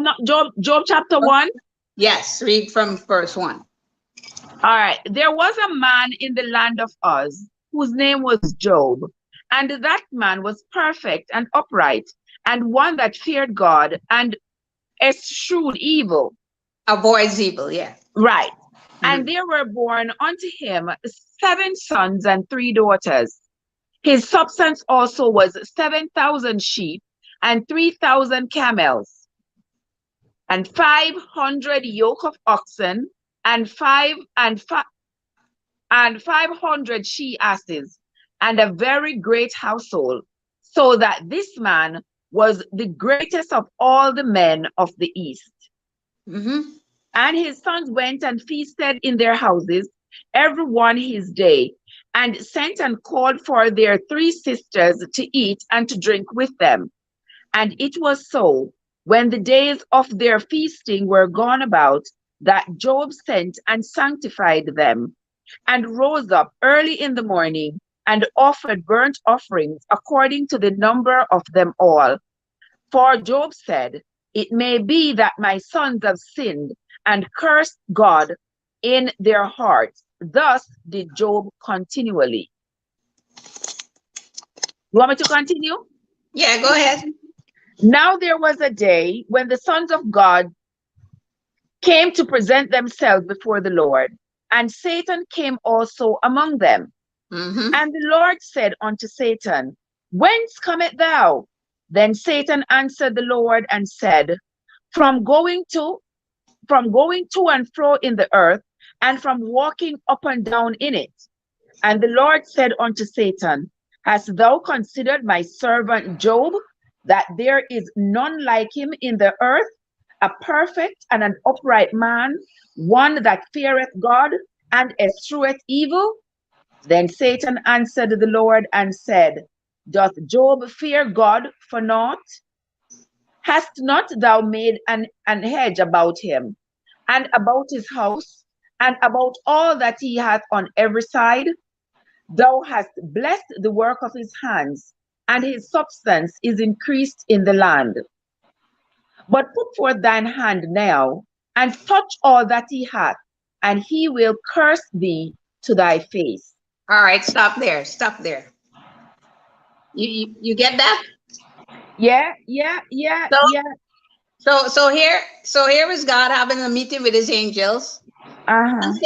chapter 1? Yes, read from verse 1. All right. There was a man in the land of Uz whose name was Job, and that man was perfect and upright, and one that feared God and eschewed evil. Avoids evil, yeah. Right. And there were born unto him 7 sons and 3 daughters. His substance also was 7,000 sheep and 3,000 camels, and 500 yoke of oxen, and 500 she asses, and a very great household, so that this man was the greatest of all the men of the east. And his sons went and feasted in their houses, every one his day, and sent and called for their 3 sisters to eat and to drink with them. And it was so, when the days of their feasting were gone about, that Job sent and sanctified them, and rose up early in the morning, and offered burnt offerings according to the number of them all. For Job said, it may be that my sons have sinned and cursed God in their hearts. Thus did Job continually. You want me to continue? Yeah, go ahead. Now there was a day when the sons of God came to present themselves before the Lord, and Satan came also among them. And the Lord said unto Satan, Whence comest thou? Then Satan answered the Lord and said, From going to and fro in the earth, and from walking up and down in it. And the Lord said unto Satan, Hast thou considered my servant Job, that there is none like him in the earth, a perfect and an upright man, one that feareth God and escheweth evil? Then Satan answered the Lord and said, Doth Job fear God for naught? Hast not thou made an hedge about him, and about his house, and about all that he hath on every side? Thou hast blessed the work of his hands, and his substance is increased in the land. But put forth thine hand now, and touch all that he hath, and he will curse thee to thy face. All right, stop there. You get that? Yeah. So, so here is God having a meeting with his angels, Uh-huh. and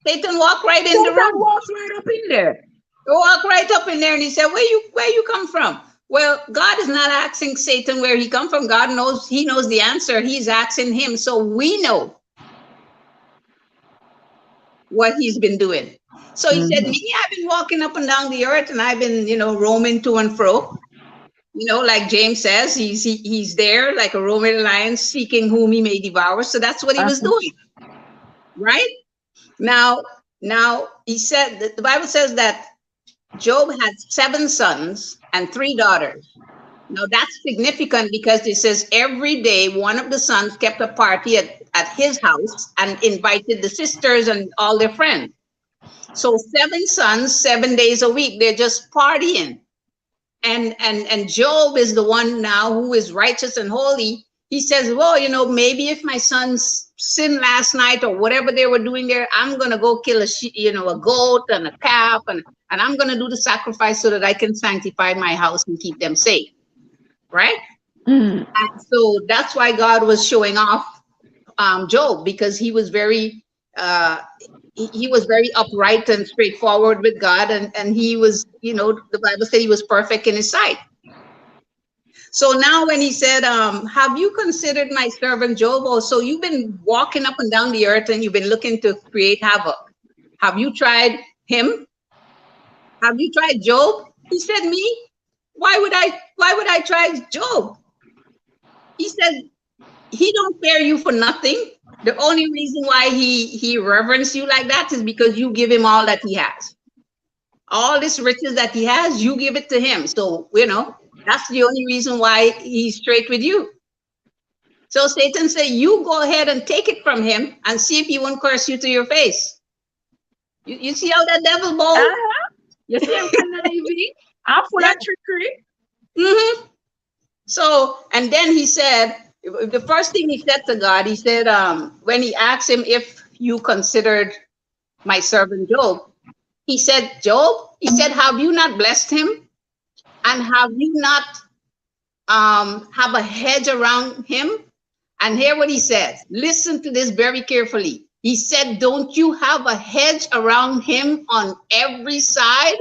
Satan walked right in the Satan room. walks right up in there. Walk right up in there, and he said, where you come from? Well, God is not asking Satan where he come from. God knows, he knows the answer. He's asking him, so we know what he's been doing. So he said, me, I've been walking up and down the earth, and I've been, roaming to and fro. Like James says, he's there like a roaming lion, seeking whom he may devour. So that's what he was doing, right? Now he said that the Bible says that Job had 7 sons and 3 daughters. Now that's significant because it says every day one of the sons kept a party at his house and invited the sisters and all their friends. So 7 sons, 7 days a week, they're just partying. And Job is the one now who is righteous and holy. He says, well, maybe if my sons sinned last night or whatever they were doing there, I'm going to go kill a goat and a calf, and I'm going to do the sacrifice so that I can sanctify my house and keep them safe. Right? And so that's why God was showing off Job, because he was very upright and straightforward with God, and he was, the Bible said he was perfect in his sight. So now when he said, have you considered my servant Job? Oh, so you've been walking up and down the earth and you've been looking to create havoc. Have you tried him? Have you tried Job? He said, me? Why would I try Job? He said, he don't fear you for nothing. The only reason why he reverences you like that is because you give him all that he has. All this riches that he has, you give it to him. So, that's the only reason why he's straight with you. So Satan said, you go ahead and take it from him and see if he won't curse you to your face. You see how that devil bold? You see him conniving? I'm full of trickery. So, and then he said, the first thing he said to God, he said, when he asked him if you considered my servant Job, he said, Job, he said, have you not blessed him? And have you not have a hedge around him? And hear what he says. Listen to this very carefully. He said, don't you have a hedge around him on every side?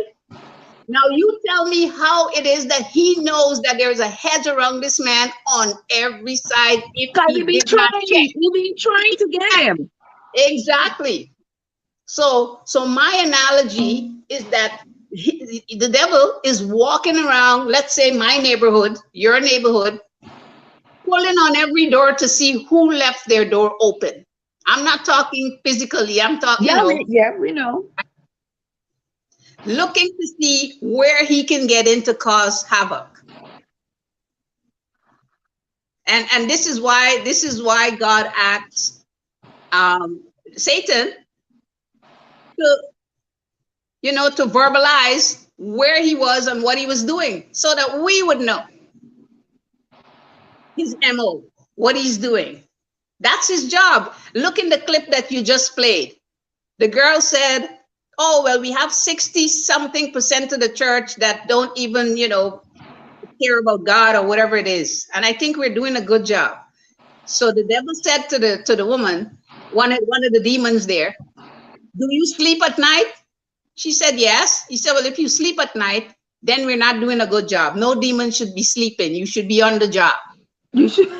Now you tell me how it is that he knows that there is a hedge around this man on every side if he did not check. You've been trying to get him. Exactly. So my analogy is that the devil is walking around, let's say my neighborhood, your neighborhood, pulling on every door to see who left their door open. I'm not talking physically. I'm talking, we know. Looking to see where he can get in to cause havoc. And this is why God asks Satan to verbalize where he was and what he was doing so that we would know his MO, what he's doing. That's his job. Look in the clip that you just played. The girl said, oh, well, we have 60-something% of the church that don't even, care about God or whatever it is. And I think we're doing a good job. So the devil said to the woman, one of the demons there, do you sleep at night? She said, yes. He said, well, if you sleep at night, then we're not doing a good job. No demon should be sleeping. You should be on the job. You should.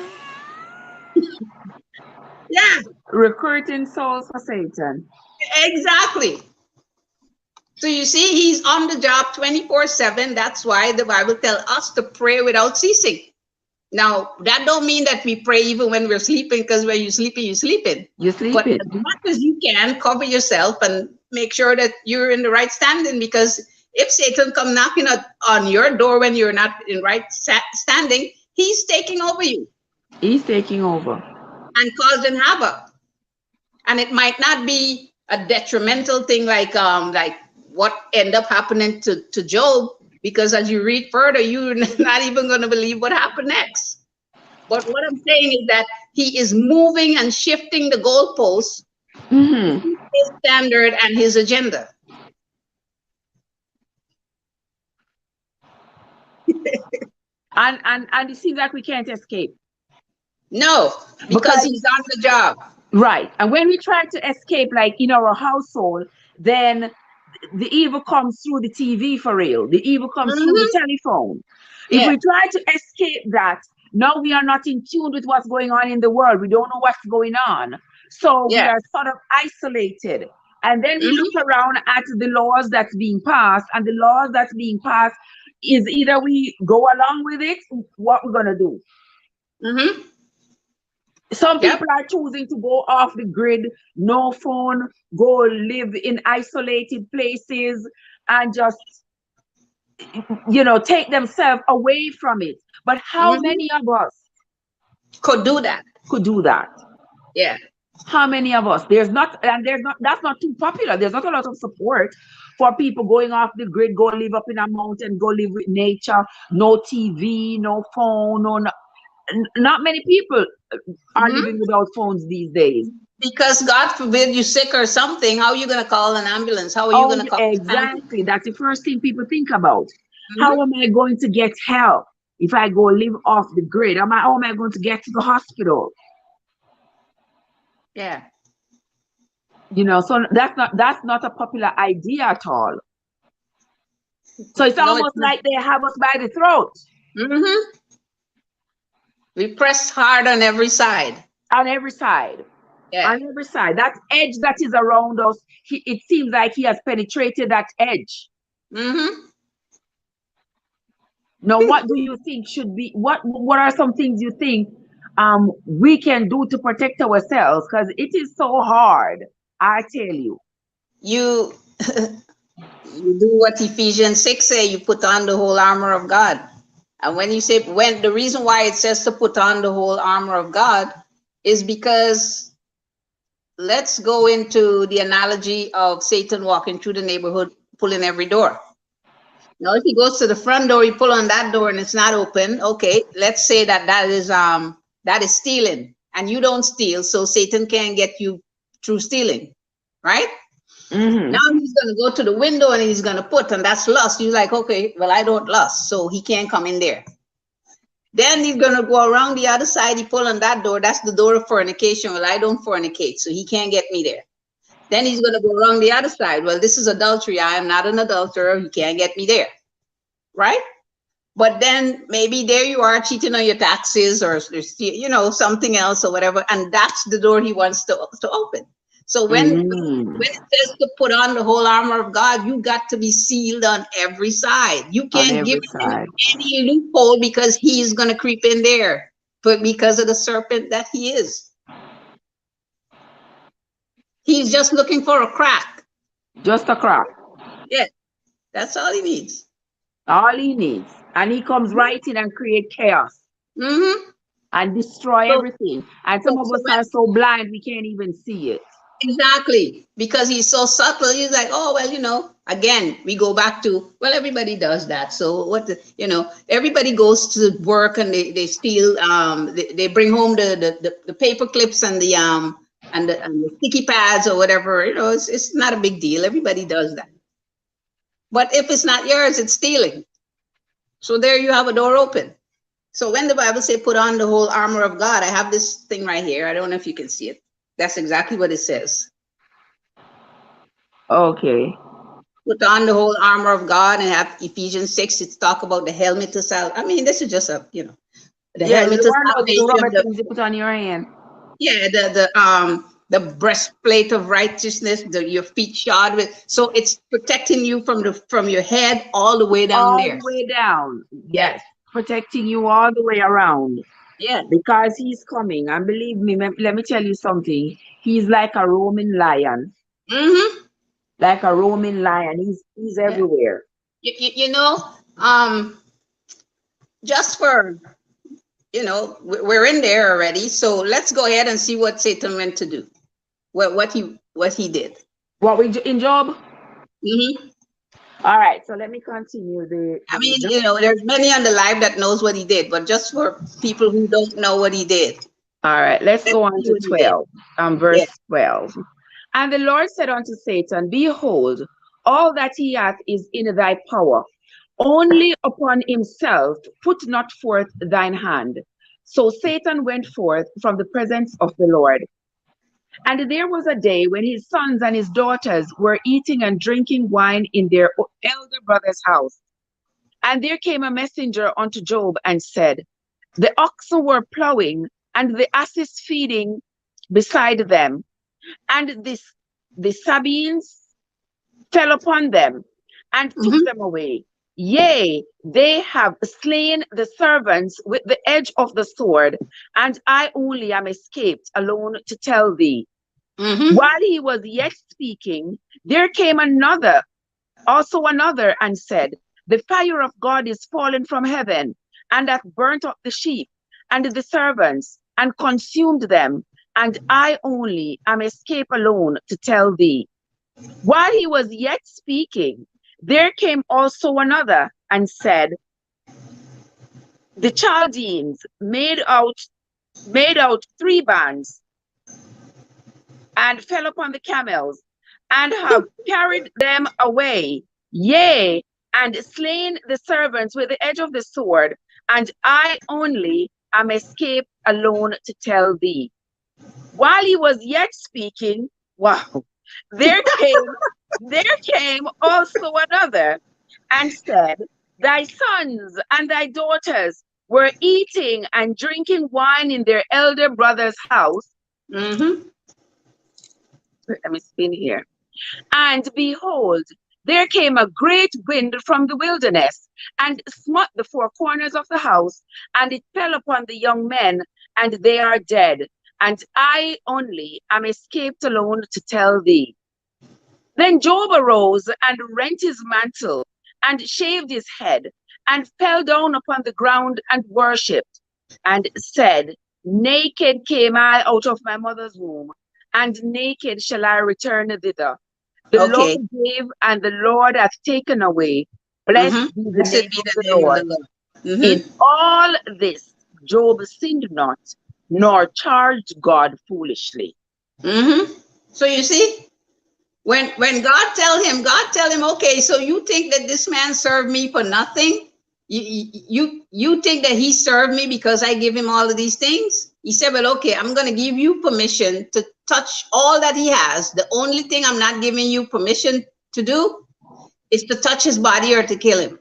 Yeah. Recruiting souls for Satan. Exactly. So you see, he's on the job 24/7. That's why the Bible tells us to pray without ceasing. Now, that don't mean that we pray even when we're sleeping, because when you're sleeping, you're sleeping. You're sleeping. But as much as you can, cover yourself and make sure that you're in the right standing, because if Satan come knocking on your door when you're not in right standing, he's taking over you. He's taking over. And causing havoc. And it might not be a detrimental thing like what ended up happening to Job, because as you read further, you're not even going to believe what happened next. But what I'm saying is that he is moving and shifting the goalposts, his standard and his agenda. And it seems like we can't escape. No, because he's on the job. Right. And when we try to escape, like in our household, then the evil comes through the TV for real. The evil comes through the telephone. If Yeah. we try to escape that, now we are not in tune with what's going on in the world. We don't know what's going on. So we Yeah. are sort of isolated. And then we look around at the laws that's being passed, and the laws that's being passed is either we go along with it, what we're gonna do. Mm-hmm. Some Yep. people are choosing to go off the grid, no phone, go live in isolated places, and just, take themselves away from it. But how many of us Could do that. could do that? Yeah. How many of us? That's not too popular. There's not a lot of support for people going off the grid, go live up in a mountain, go live with nature, no TV, no phone, not many people are living without phones these days. Because God forbid you sick or something, how are you going to call an ambulance? How are you going to call exactly. That's the first thing people think about. How am I going to get help if I go live off the grid? How am I going to get to the hospital? Yeah. So that's not a popular idea at all. So it's almost like they have us by the throat. We press hard on every side. On every side. Yeah. On every side. That edge that is around us, it seems like he has penetrated that edge. Now, what do you think should be, what are some things you think we can do to protect ourselves? Because it is so hard, I tell you. You do what Ephesians 6 say, you put on the whole armor of God. And when you say, the reason why it says to put on the whole armor of God is because, let's go into the analogy of Satan walking through the neighborhood, pulling every door. Now, if he goes to the front door, you pull on that door and it's not open. Okay, let's say that is stealing, and you don't steal, so Satan can't get you through stealing, right? Now he's going to go to the window and he's going to put, and that's lust. You're like, okay, well, I don't lust, so he can't come in there. Then he's going to go around the other side. He pull on that door. That's the door of fornication. Well, I don't fornicate, so he can't get me there. Then he's going to go around the other side. Well, this is adultery. I am not an adulterer. He can't get me there, right? But then maybe there you are cheating on your taxes or, something else or whatever. And that's the door he wants to open. So when it says to put on the whole armor of God, you got to be sealed on every side. You can't give him any loophole because he's going to creep in there, but because of the serpent that he is. He's just looking for a crack. Just a crack. Yeah, that's all he needs. All he needs. And he comes right in and create chaos. And destroy everything. And some of us are so blind we can't even see it. Exactly, because he's so subtle. He's like, oh, well, again, we go back to, well, everybody does that. So everybody goes to work and they steal, they bring home the paper clips and the sticky pads or whatever. It's not a big deal. Everybody does that. But if it's not yours, it's stealing. So there you have a door open. So when the Bible says put on the whole armor of God, I have this thing right here. I don't know if you can see it. That's exactly what it says. Okay. Put on the whole armor of God, and have Ephesians 6. It's talk about the helmet of salvation. I mean, this is just the helmet of salvation. You put on your hand. Yeah, the breastplate of righteousness, your feet shod with. So it's protecting you from your head all the way down there. All the way down. Yes. Protecting you all the way around. Yeah. Because he's coming. And believe me, let me tell you something. He's like a Roman lion. Like a Roman lion. He's everywhere. Just for, we're in there already. So let's go ahead and see what Satan went to do. What he did. What we in Job? All right, so let me continue there's many on the live that knows what he did, but just for people who don't know what he did. All right, let's go on to 12, verse 12. And the Lord said unto Satan, behold, all that he hath is in thy power, only upon himself put not forth thine hand. So Satan went forth from the presence of the Lord. And there was a day when his sons and his daughters were eating and drinking wine in their elder brother's house. And there came a messenger unto Job and said, the oxen were plowing and the asses feeding beside them, and the Sabines fell upon them and took them away. Yea, they have slain the servants with the edge of the sword, and I only am escaped alone to tell thee. While he was yet speaking, there came also another, and said, the fire of God is fallen from heaven, and hath burnt up the sheep and the servants, and consumed them, and I only am escaped alone to tell thee. While he was yet speaking, there came also another, and said, the Chaldeans made out 3 bands, and fell upon the camels, and have carried them away, yea, and slain the servants with the edge of the sword, and I only am escaped alone to tell thee. While he was yet speaking, wow, there came also another, and said, thy sons and thy daughters were eating and drinking wine in their elder brother's house. Let me spin here. And behold, there came a great wind from the wilderness, and smote the 4 corners of the house, and it fell upon the young men, and they are dead. And I only am escaped alone to tell thee. Then Job arose and rent his mantle, and shaved his head, and fell down upon the ground and worshipped, and said, naked came I out of my mother's womb, and naked shall I return thither. The Lord gave, and the Lord hath taken away. Blessed be the name of the Lord. In all this, Job sinned not, nor charged God foolishly. So you see, when God tell him, okay, so you think that this man served me for nothing? You think that he served me because I give him all of these things? He said, well, okay, I'm going to give you permission to touch all that he has. The only thing I'm not giving you permission to do is to touch his body or to kill him.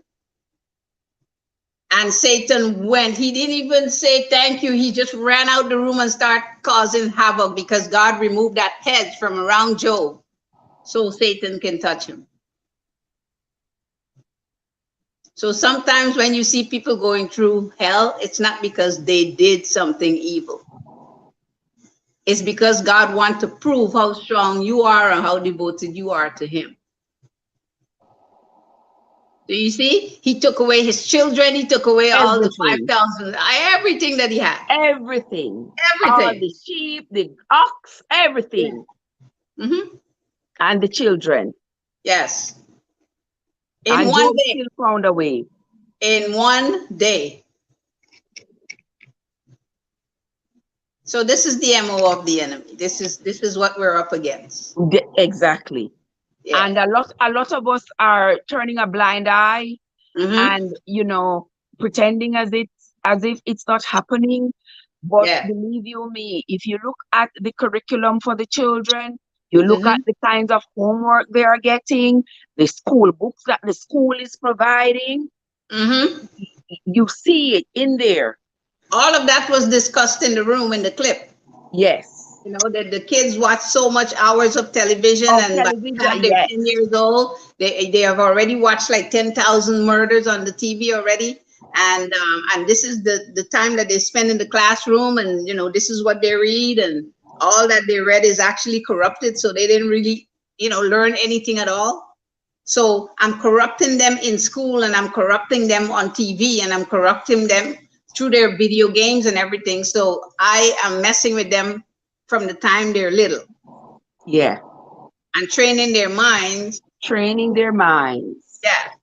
And Satan went. He didn't even say thank you. He just ran out the room and started causing havoc, because God removed that hedge from around Job so Satan can touch him. So sometimes when you see people going through hell, it's not because they did something evil. It's because God wants to prove how strong you are and how devoted you are to him. So you see, he took away his children. He took away all the 5,000, everything that he had. Everything. All the sheep, the ox, everything. And the children. Yes. In one day. Still found a way. In one day. So this is the MO of the enemy. This is what we're up against. Exactly. Yeah. And a lot of us are turning a blind eye and pretending as if it's not happening. But believe you me, if you look at the curriculum for the children, you look at the kinds of homework they are getting, the school books that the school is providing, you see it in there. All of that was discussed in the room in the clip. Yes. You know, that the kids watch so much hours of television, and by the time they're 10 years old, they have already watched like 10,000 murders on the TV already. And this is the time that they spend in the classroom, and this is what they read, and all that they read is actually corrupted, so they didn't really learn anything at all. So I'm corrupting them in school, and I'm corrupting them on TV, and I'm corrupting them through their video games and everything. So I am messing with them from the time they're little. Yeah. And training their minds. Training their minds. Yeah.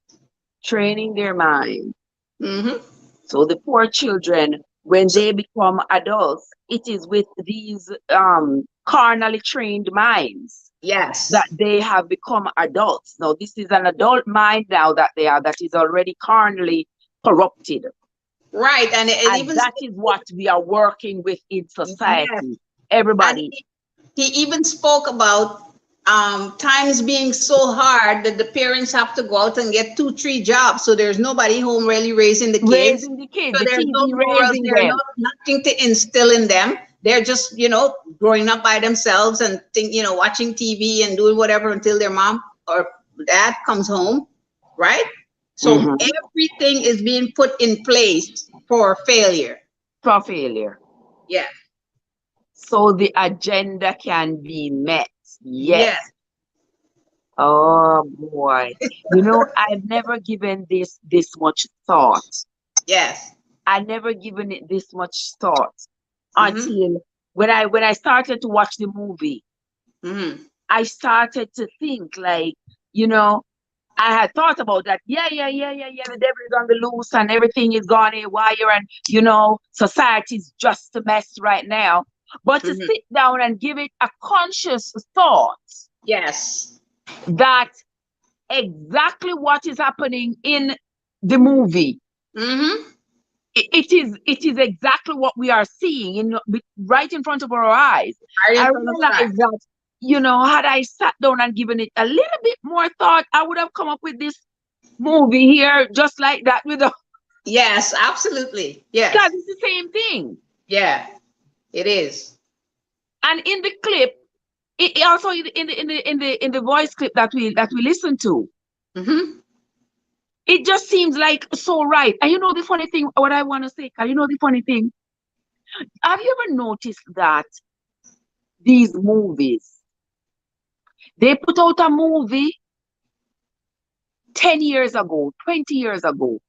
Training their minds. So the poor children, when they become adults, it is with these carnally trained minds. Yes. that they have become adults. Now, this is an adult mind now that they are, that is already carnally corrupted. Right. And And even that is what we are working with in yes. society. And Everybody. he even spoke about times being so hard that the parents have to go out and get 2, 3 jobs. So there's nobody home really raising the kids. Raising the kids, So the there's no TV morals, raising there's them. nothing to instill in them. They're just, growing up by themselves and watching TV and doing whatever until their mom or dad comes home, right? So Mhm. everything is being put in place for failure. For failure. Yeah. So the agenda can be met. Yes. Yes. Oh boy. I've never given this much thought. Yes. I never given it this much thought Mhm. until when I started to watch the movie. Mhm. I started to think like, I had thought about that. Yeah. The devil is on the loose and everything is gone haywire, and society's just a mess right now. But to Mhm. sit down and give it a conscious thought Yes. that exactly what is happening in the movie, Mhm. it is exactly what we are seeing right in front of our eyes. Right in I front of our eyes. realized that, had I sat down and given it a little bit more thought, I would have come up with this movie here just like that Yes, absolutely. Yes. because it's the same thing. Yeah, it is. And in the clip, it also in the voice clip that we listen to, Mm-hmm. it just seems like so right. And the funny thing, what I want to say, Carl, the funny thing, have you ever noticed that these movies, they put out a movie 10 years ago, 20 years ago,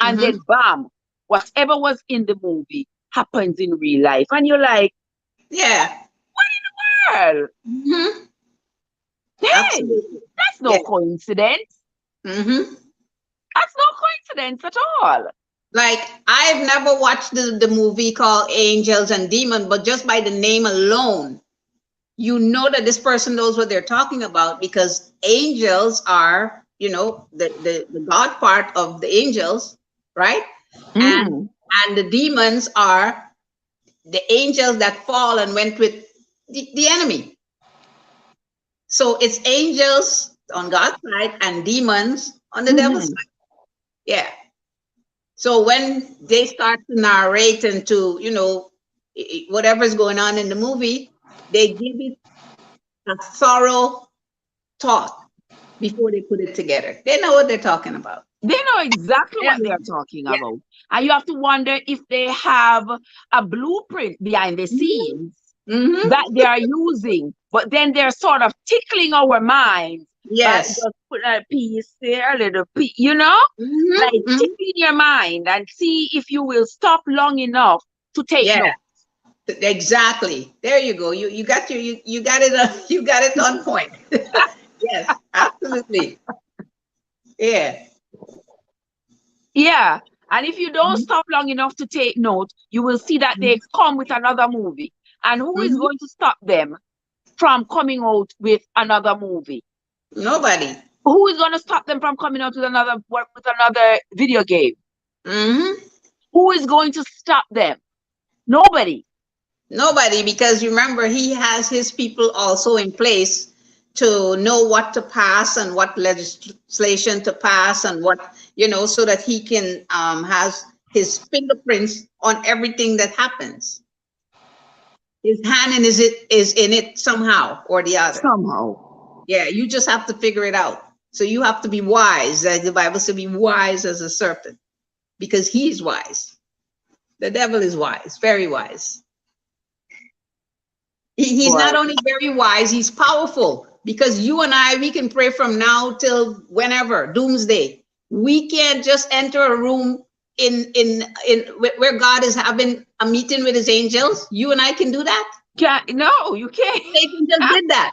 and Mm-hmm. then bam, whatever was in the movie happens in real life. And you're like, Yeah. girl, Mm-hmm. hey, Absolutely. that's no Yeah. coincidence. Mm-hmm. That's no coincidence at all. Like I've never watched the movie called Angels and Demons, but just by the name alone, you know that this person knows what they're talking about because angels are, the God part of the angels, right? Mm. And the demons are the angels that fall and went with the enemy. So it's angels on God's side and demons on the devil's Mhm. side. Yeah. So when they start to narrate and to, whatever's going on in the movie, they give it a thorough thought before they put it together. They know what they're talking about. They know exactly Yeah. what they are talking Yeah. about. And you have to wonder if they have a blueprint behind the Mhm. scenes Mm-hmm. that they are using, but then they're sort of tickling our minds by Yes. just putting a piece there, a little piece, Mm-hmm. like Mm-hmm. tickling your mind and see if you will stop long enough to take Yeah. note. Exactly. There you go. You got you got it you got it on point. Yes, absolutely. Yeah. Yeah. And if you don't Mhm. stop long enough to take note, you will see that they come with another movie. And who is Mhm. going to stop them from coming out with another movie? Nobody. Who is going to stop them from coming out with another video game? Mm-hmm. Who is going to stop them? Nobody. Nobody, because remember, he has his people also in place to know what to pass and what legislation to pass and what, so that he can has his fingerprints on everything that happens. His hand is in it somehow or the other. Somehow. Yeah, you just have to figure it out. So you have to be wise, as the Bible says, be wise as a serpent, because he's wise. The devil is wise, very wise. He's not only very wise, he's powerful, because you and I, we can pray from now till whenever, doomsday. We can't just enter a room in where God is having a meeting with his angels. You and I can do that. No, you can't. Satan just did that.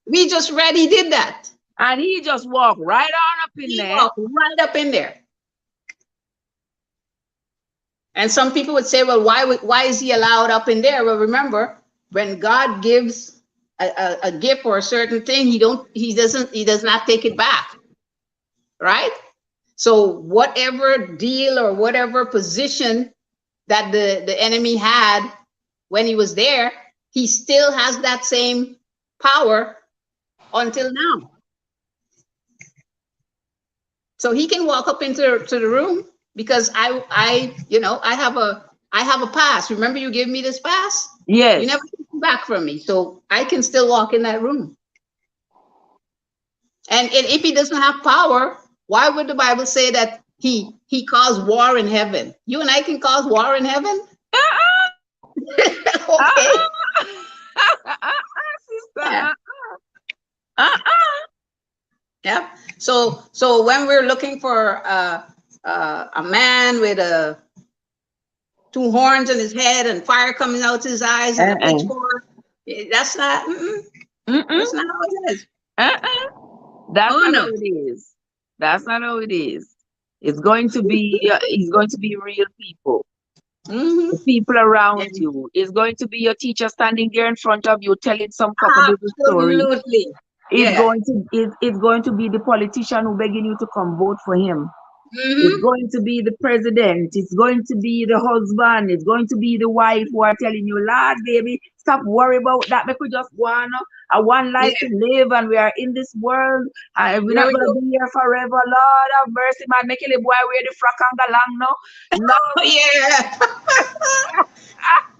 We just read he did that. And he just walked right on up in He there. walked right up in there. And some people would say, well, why is he allowed up in there? Well, remember, when God gives a gift or a certain thing, he does not take it back, right? So whatever deal or whatever position that the enemy had when he was there, he still has that same power until now. So he can walk up into the room because I have a pass. Remember you gave me this pass? Yes. You never took it back from me. So I can still walk in that room. And if he doesn't have power, why would the Bible say that he caused war in heaven? You and I can cause war in heaven? Okay. Sister. Yeah. Yeah. So when we're looking for a man with two horns in his head and fire coming out his eyes and a pitchfork, that's not. That's not how it is. That's not how it is. That's not how it is. It's going to be. It's going to be real people. The people around you. It's going to be your teacher standing there in front of you telling some cockaboo story. Absolutely. It's going to be the politician who begging you to come vote for him. It's going to be the president. It's going to be the husband. It's going to be the wife who are telling you, Lord, baby, stop worry about that. We could just go on a one life to live, and we are in this world. And we're not going to be here forever. Lord have mercy, man. Make a boy wear the frock and go long now. Yeah.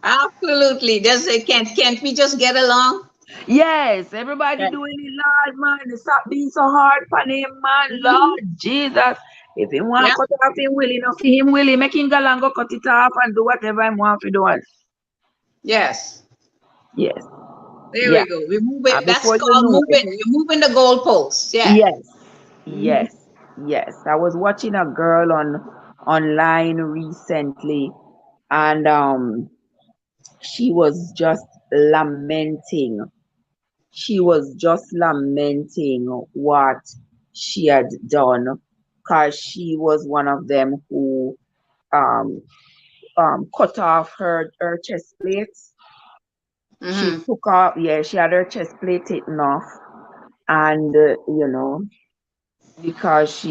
Absolutely. Just can't we just get along? Yes, everybody doing it, Lord, man. Stop being so hard for him, man. Lord Jesus. If he want to cut off him willing, him willing, make him go and go cut it off and do whatever he want to do. Yes. Yes. There we go. We move it. That's called moving. You're moving the goalposts. Yeah. Yes. Yes. I was watching a girl online recently, and she was just lamenting. She was just lamenting what she had done, because she was one of them who cut off her chest plates. She took off, she had her chest plate taken off, and because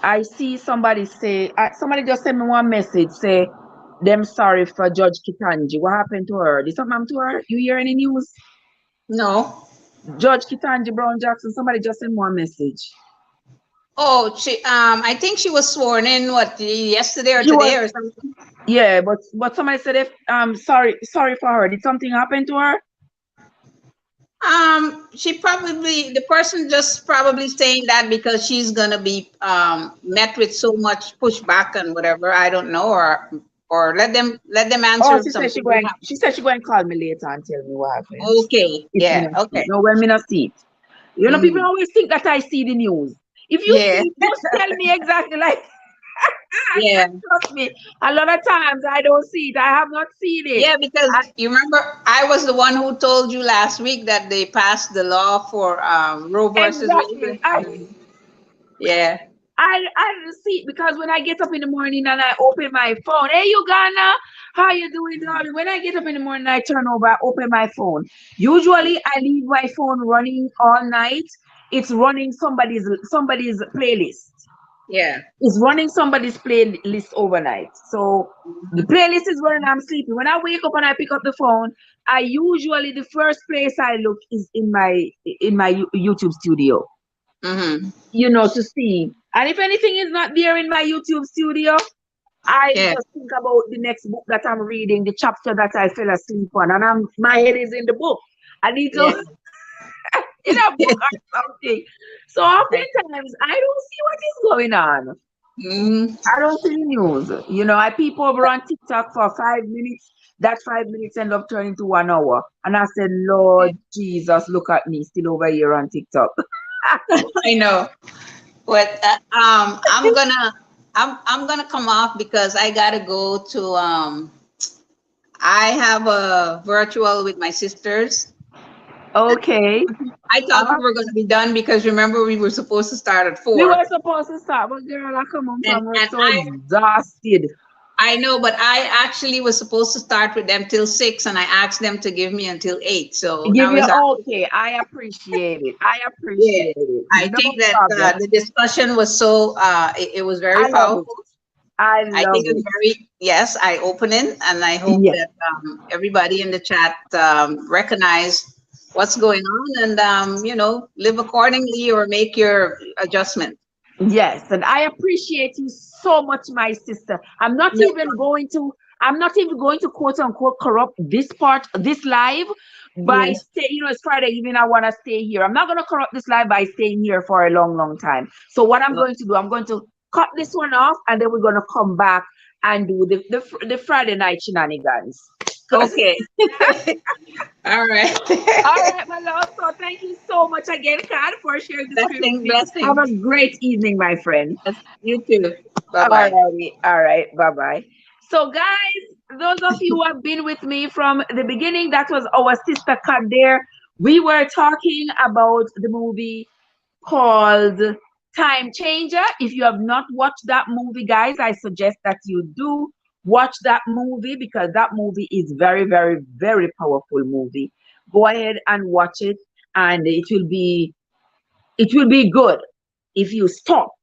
I see somebody say, somebody just sent me one message, say them sorry for Judge Ketanji. What happened to her? Did something happen to her? You hear any news? No. Judge Ketanji Brown Jackson, somebody just sent one message. Oh, I think she was sworn in yesterday or today or something. Yeah, but somebody said sorry for her. Did something happen to her? The person just probably saying that because she's gonna be met with so much pushback and whatever. I don't know, or let them answer. Oh, she said she going to call me later and tell me what happened. Okay. Okay. No, when me not see it. You know, people always think that I see the news. If you see it, just tell me exactly like. Trust me, a lot of times I don't see it. I have not seen it. Yeah, because you remember I was the one who told you last week that they passed the law for Roe versus Wade. Yeah. I don't see it because when I get up in the morning and I open my phone, hey Uganda, how you doing, darling? When I get up in the morning, I turn over, I open my phone. Usually I leave my phone running all night. It's running somebody's playlist. Yeah. It's running somebody's playlist overnight. So the playlist is running, I'm sleeping. When I wake up and I pick up the phone, the first place I look is in my YouTube studio. To see. And if anything is not there in my YouTube studio, I just think about the next book that I'm reading, the chapter that I fell asleep on, and my head is in the book. I need to in a book or something. So oftentimes I don't see what is going on. I don't see the news. I peep over on TikTok for 5 minutes. That 5 minutes end up turning to 1 hour. And I said, Lord Jesus, look at me, still over here on TikTok. I know. But I'm gonna come off because I gotta go to I have a virtual with my sisters. Okay. I thought we were going to be done because remember we were supposed to start at 4. We were supposed to start, but girl, I come home from work so exhausted. I know, but I actually was supposed to start with them till 6, and I asked them to give me until 8. So Give now you is okay. I appreciate it. I yeah. appreciate it. I No think that problem. the discussion was so it was very I love powerful. it. I I love think it's it. very, yes, eye-opening, and I hope Yes. that everybody in the chat recognize what's going on and live accordingly or make your adjustment. Yes, and I appreciate you so much, my sister. No, I'm not even going to quote unquote corrupt this part, this live by yes. stay, it's Friday evening. I want to stay here. I'm not going to corrupt this live by staying here for a long, long time. So what I'm going to do, I'm going to cut this one off, and then we're going to come back and do the Friday night shenanigans. Okay. All right. All right, my love. So thank you so much again, Kat, for sharing the screen with Blessing, me. Have blessing. a great evening, my friend. Yes, you too. Bye All bye. righty. All right. Bye bye. So, guys, those of you who have been with me from the beginning, that was our sister Kat there. We were talking about the movie called Time Changer. If you have not watched that movie, guys, I suggest that you do watch that movie, because that movie is very, very, very powerful movie. Go ahead and watch it, and it will be good if you stop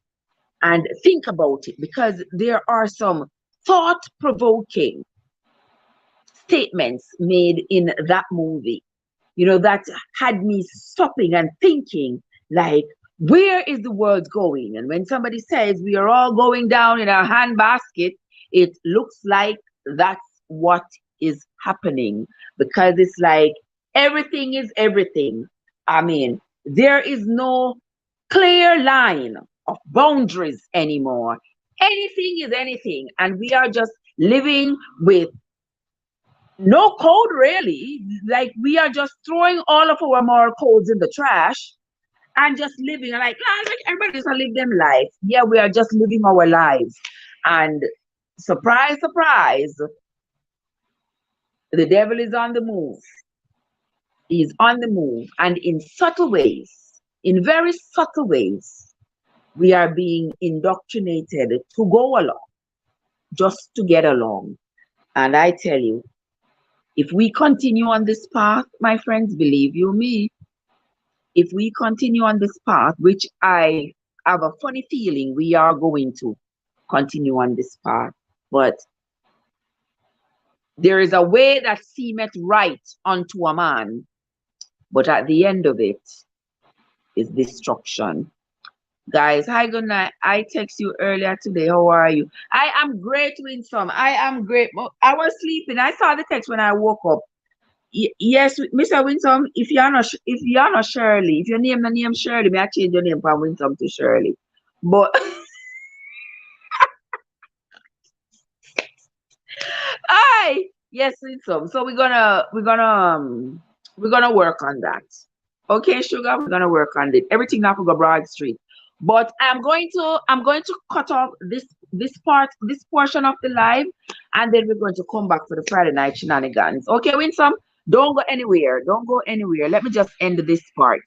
and think about it, because there are some thought-provoking statements made in that movie, that had me stopping and thinking, like, where is the world going? And when somebody says we are all going down in a handbasket, it looks like that's what is happening, because it's like everything is everything. I mean, there is no clear line of boundaries anymore. Anything is anything, and we are just living with no code, really. Like, we are just throwing all of our moral codes in the trash and just living like, like everybody just live them life. Yeah, we are just living our lives, and surprise, surprise, the devil is on the move. He's on the move, and in subtle ways, in very subtle ways, we are being indoctrinated to go along, just to get along. And I tell you, if we continue on this path, my friends, believe you me, if we continue on this path, which I have a funny feeling we are going to continue on this path, but there is a way that seemeth right unto a man, but at the end of it is destruction. Guys, hi, good night. I text you earlier today. How are you? I am great, Winsome. I am great. I was sleeping. I saw the text when I woke up. Yes, Mr. Winsome, if you're not Shirley, if your name Shirley, may I change your name from Winsome to Shirley. But I yes, Winsome. So we're gonna work on that. Okay, sugar, we're gonna work on it. Everything now for go Broad Street. But I'm going to cut off this portion of the live, and then we're going to come back for the Friday night shenanigans. Okay, Winsome? Don't go anywhere. Don't go anywhere. Let me just end this part.